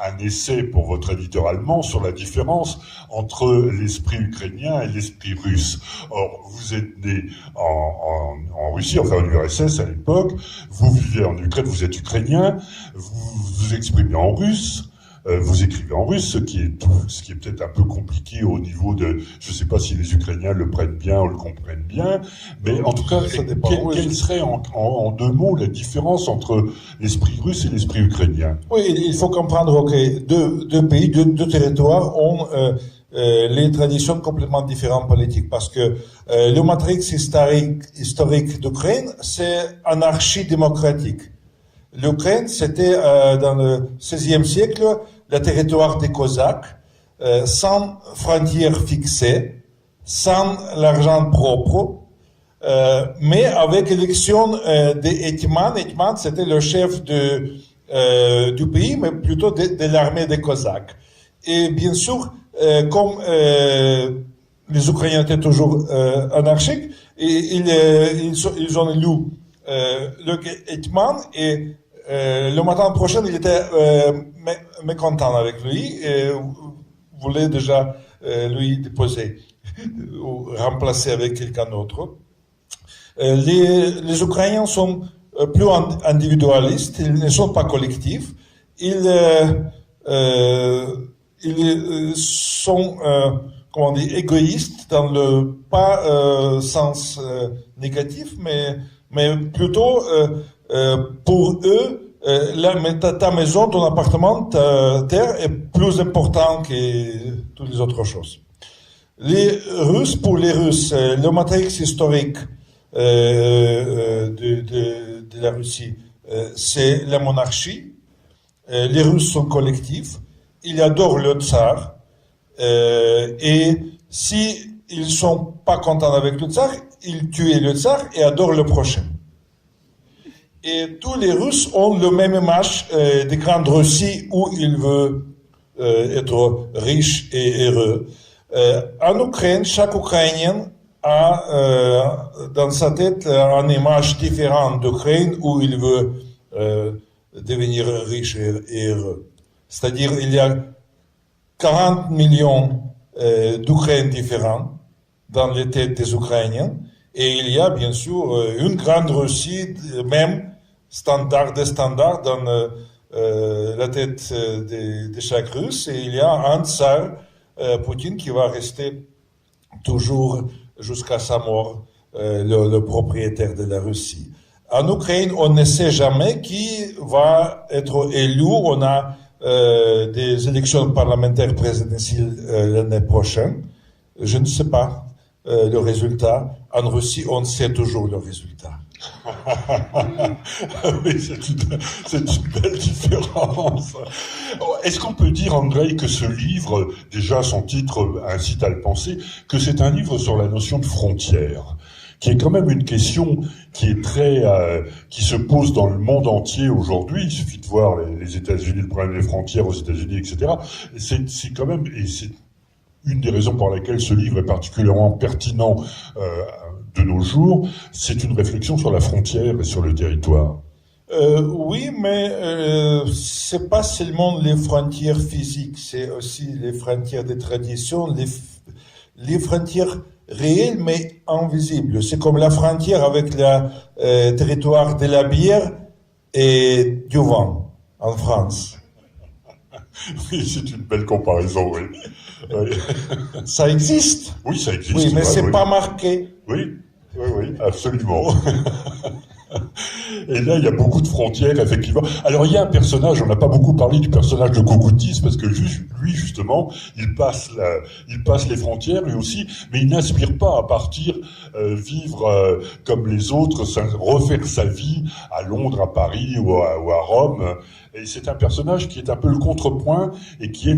un essai pour votre éditeur allemand sur la différence entre l'esprit ukrainien et l'esprit russe. Or, vous êtes né en Russie, enfin en URSS à l'époque, vous vivez en Ukraine, vous êtes ukrainien, vous vous exprimez en russe, vous écrivez en russe, ce qui est peut-être un peu compliqué au niveau de, je ne sais pas si les Ukrainiens le prennent bien ou le comprennent bien, mais en tout cas, quelle serait en 2 mots la différence entre l'esprit russe et l'esprit ukrainien? Oui, il faut comprendre que deux pays, deux territoires ont les traditions complètement différentes politiques, parce que le matrix historique d'Ukraine, c'est anarchie démocratique. L'Ukraine, c'était dans le XVIe siècle le territoire des Cosaques, sans frontières fixées, sans l'argent propre, mais avec l'élection des Hetman. Hetman, c'était le chef du pays, mais plutôt de l'armée des Cosaques. Et bien sûr, comme les Ukrainiens étaient toujours anarchiques, ils ont élu le Hetman, et le matin prochain, il était mécontent avec lui et voulait déjà lui déposer ou remplacer avec quelqu'un d'autre. Les Ukrainiens sont plus individualistes, ils ne sont pas collectifs. Ils sont comment on dit, égoïste dans le pas sens négatif, mais plutôt pour eux, ta maison, ton appartement, ta terre est plus important que toutes les autres choses. Pour les Russes, le matrix historique de la Russie, c'est la monarchie. Les Russes sont collectifs. Ils adorent le tsar. Et si ils sont pas contents avec le tsar, ils tuent le tsar et adorent le prochain. Et tous les Russes ont le même image de grande Russie où ils veulent être riches et heureux. En Ukraine, chaque Ukrainien a dans sa tête une image différente d'Ukraine où il veut devenir riche et heureux. C'est-à-dire il y a 40 millions d'Ukrainiens différents dans les têtes des Ukrainiens et il y a bien sûr une grande Russie, même standard dans la tête de chaque Russe et il y a un tsar Poutine qui va rester toujours jusqu'à sa mort le propriétaire de la Russie. En Ukraine, on ne sait jamais qui va être élu. On a des élections parlementaires présidentielles l'année prochaine. Je ne sais pas le résultat. En Russie, on sait toujours le résultat. Oui, c'est une belle différence. Est-ce qu'on peut dire, Andrei, que ce livre, déjà son titre incite à le penser, que c'est un livre sur la notion de frontière, qui est quand même une question qui est qui se pose dans le monde entier aujourd'hui. Il suffit de voir les États-Unis, le problème des frontières aux États-Unis, etc. C'est quand même, et c'est une des raisons pour lesquelles ce livre est particulièrement pertinent de nos jours, c'est une réflexion sur la frontière et sur le territoire. Oui, mais c'est pas seulement les frontières physiques, c'est aussi les frontières des traditions, les frontières réelles mais invisibles. C'est comme la frontière avec le territoire de la bière et du vin en France. Oui, c'est une belle comparaison, oui. Oui. Ça existe. Oui, ça existe. Oui, mais c'est pas marqué. Oui, absolument. Et là, il y a beaucoup de frontières, effectivement. Alors, il y a un personnage, on n'a pas beaucoup parlé du personnage de Coukoutis, parce que lui, justement, il passe les frontières, lui aussi, mais il n'aspire pas à partir vivre comme les autres, refaire sa vie à Londres, à Paris ou à Rome. Et c'est un personnage qui est un peu le contrepoint et qui est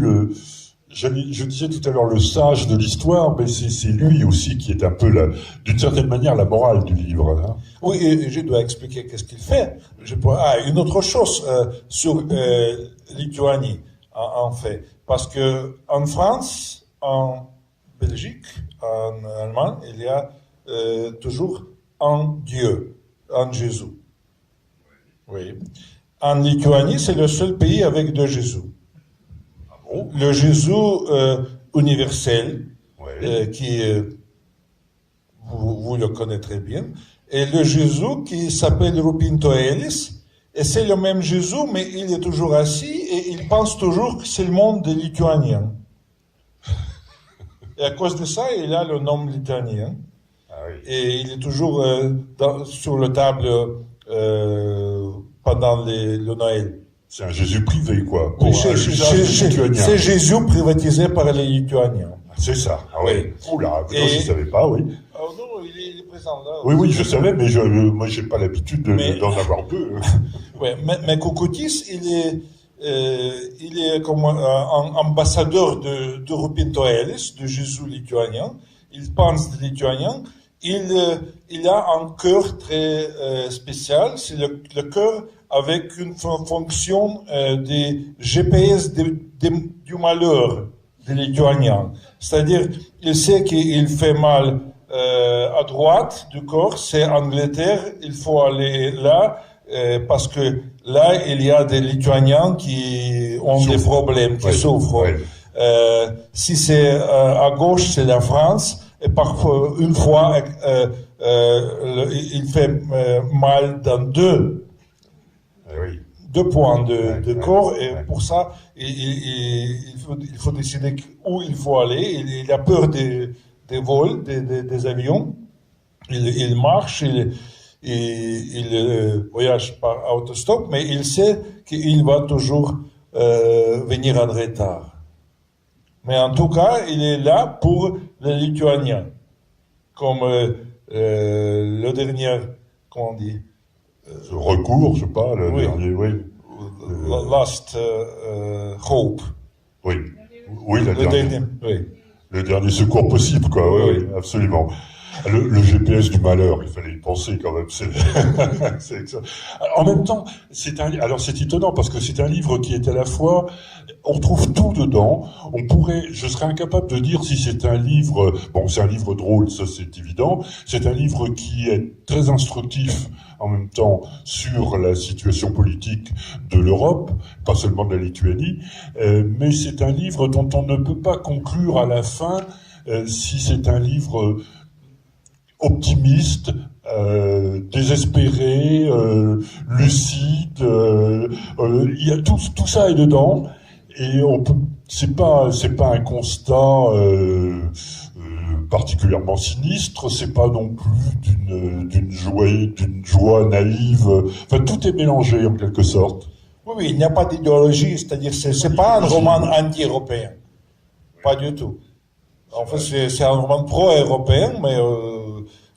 je disais tout à l'heure le sage de l'histoire, mais c'est lui aussi qui est un peu d'une certaine manière la morale du livre. Hein. Oui, et je dois expliquer qu'est-ce qu'il fait. Une autre chose sur Lituanie, en fait, parce que en France, en Belgique, en Allemagne, il y a toujours un Dieu, un Jésus. Oui. En Lituanie, c'est le seul pays avec deux Jésus. Le Jésus universel, qui vous le connaîtrez bien, et le Jésus qui s'appelle Rūpinto Elis, et c'est le même Jésus, mais il est toujours assis et il pense toujours que c'est le monde des Lituaniens. Et à cause de ça, il a le nom lituanien. Ah oui. Et il est toujours sur la table pendant le Noël. C'est un Jésus privé, quoi. C'est Jésus privatisé par les Lituaniens. C'est ça. Ah oui. Oula, je ne savais pas, oui. Non, il est présent là. Oui, je savais, mais moi, j'ai pas l'habitude d'en avoir peu. Oui, mais Coukoutis, il est comme un ambassadeur de Rūpinto Elis, de Jésus lituanien. Il pense de lituanien. Il a un cœur très spécial. C'est le cœur avec une fonction des GPS du malheur des Lituaniens. C'est-à-dire, il sait qu'il fait mal à droite du corps, c'est Angleterre, il faut aller là, parce que là, il y a des Lituaniens qui ont des problèmes, qui souffrent. Ouais. Si c'est à gauche, c'est la France, et parfois, une fois, il fait mal dans deux points de corps, et pour ça, il faut décider où il faut aller. Il a peur des vols, des avions. Il marche, il voyage par autostop, mais il sait qu'il va toujours venir en retard. Mais en tout cas, il est là pour les Lituaniens. Comme le dernier, comment on dit, Ce recours, je sais pas, le oui. dernier, oui. Last hope. Oui, oui, Oui. le dernier secours possible, quoi. Oui, oui, absolument. Le GPS du malheur, il fallait y penser quand même. C'est excellent. En même temps, alors c'est étonnant parce que c'est un livre qui est à la fois, on trouve tout dedans. Je serais incapable de dire si c'est un livre, bon, c'est un livre drôle, ça c'est évident. C'est un livre qui est très instructif en même temps sur la situation politique de l'Europe, pas seulement de la Lituanie, mais c'est un livre dont on ne peut pas conclure à la fin si c'est un livre optimiste, désespéré, lucide. Il y a tout ça est dedans, et c'est pas un constat particulièrement sinistre. C'est pas non plus d'une joie naïve. Enfin, tout est mélangé en quelque sorte. Oui, il n'y a pas d'idéologie, c'est-à-dire c'est pas un roman anti-européen, pas du tout. En fait, c'est un roman pro-européen, mais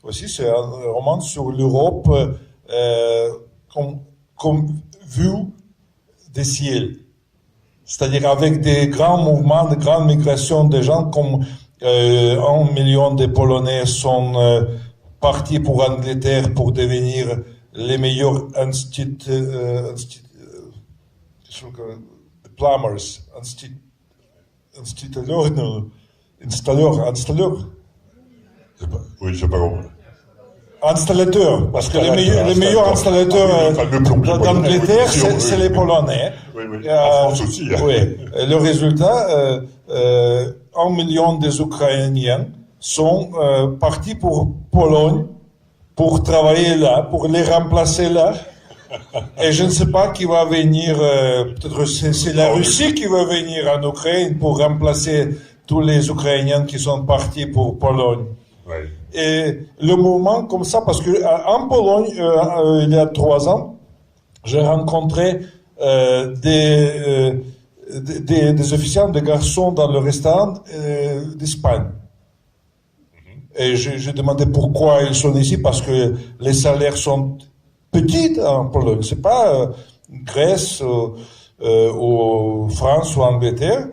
aussi c'est un roman sur l'Europe comme vue des ciels. C'est-à-dire avec des grands mouvements, de grandes migrations de gens, comme 1 million de Polonais sont partis pour Angleterre pour devenir les meilleurs plumbers, installeurs. Oui, je sais pas comment. Installateurs, parce que les meilleurs installateurs d'Angleterre, c'est les Polonais. Oui, oui. En France aussi. Oui. Le résultat, 1 million des Ukrainiens sont partis pour Pologne, pour travailler là, pour les remplacer là. Et je ne sais pas qui va venir, peut-être c'est la Russie qui va venir en Ukraine pour remplacer tous les Ukrainiens qui sont partis pour Pologne. Ouais. Et le mouvement comme ça, parce que en Pologne, il y a 3 ans, j'ai rencontré des officiants, des garçons dans le restaurant d'Espagne. Et j'ai demandé pourquoi ils sont ici, parce que les salaires sont petits en Pologne. C'est pas Grèce ou France ou Angleterre.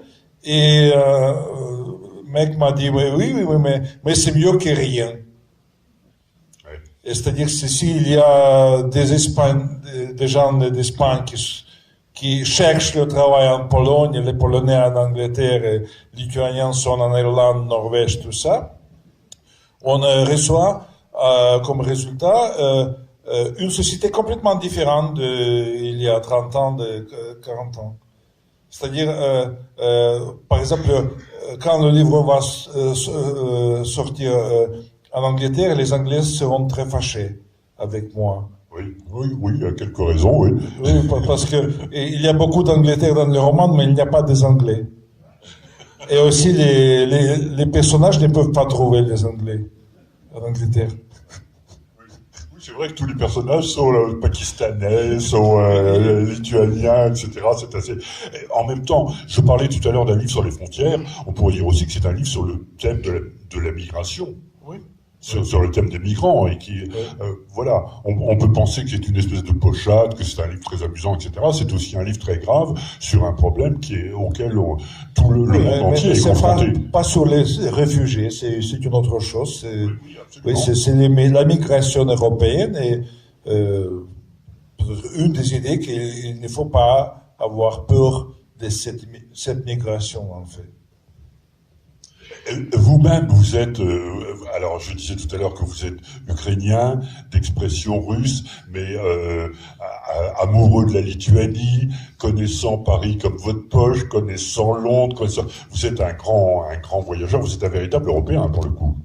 Et le mec m'a dit oui, mais c'est mieux que rien. Ouais. C'est-à-dire que s'il y a des gens d'Espagne qui cherchent le travail en Pologne, les Polonais en Angleterre, et les Lituaniens sont en Irlande, Norvège, tout ça, on reçoit comme résultat une société complètement différente il y a 30 ans, 40 ans. C'est-à-dire, par exemple, quand le livre va sortir en Angleterre, les Anglais seront très fâchés avec moi. Oui, il y a quelques raisons, oui. Oui, parce que il y a beaucoup d'Angleterre dans le roman, mais il n'y a pas des Anglais. Et aussi, les personnages ne peuvent pas trouver les Anglais en Angleterre. C'est vrai que tous les personnages sont pakistanais, sont lituaniens, etc. C'est assez. En même temps, je parlais tout à l'heure d'un livre sur les frontières. On pourrait dire aussi que c'est un livre sur le thème de la migration. Oui. Sur le thème des migrants, et qui, voilà, on peut penser que c'est une espèce de pochade, que c'est un livre très amusant, etc. C'est aussi un livre très grave sur un problème auquel tout le monde entier est confronté. Pas sur les réfugiés, c'est une autre chose. Oui, c'est la migration européenne, et une des idées qu'il ne faut pas avoir peur de cette migration, en fait. Vous-même, vous êtes, alors je disais tout à l'heure que vous êtes ukrainien, d'expression russe, mais amoureux de la Lituanie, connaissant Paris comme votre poche, connaissant Londres, vous êtes un grand voyageur, vous êtes un véritable Européen pour le coup.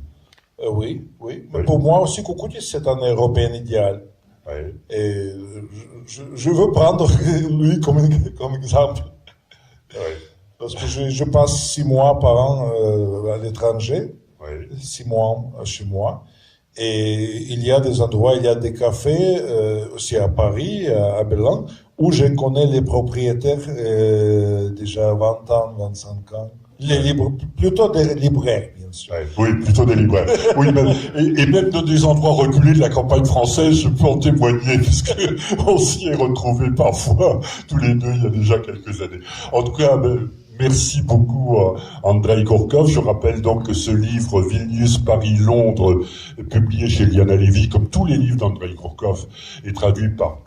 Oui. Mais pour moi aussi, Kukutis, c'est un Européen idéal. Ouais. Et je veux prendre lui comme exemple. Ouais. Parce que je passe 6 mois par an à l'étranger, Ouais. 6 mois chez moi. Et il y a des endroits, il y a des cafés, aussi à Paris, à Berlin, où je connais les propriétaires déjà 20 ans, 25 ans. Les libres, plutôt des libraires, bien sûr. Ouais, oui, plutôt des libraires. Oui, même, et même dans des endroits reculés de la campagne française, je peux en témoigner, puisque on s'y est retrouvés parfois, tous les deux, il y a déjà quelques années. En tout cas, merci beaucoup Andrei Gorkov. Je rappelle donc que ce livre Vilnius, Paris, Londres, publié chez Liana Levy, comme tous les livres d'Andrei Gorkov, est traduit par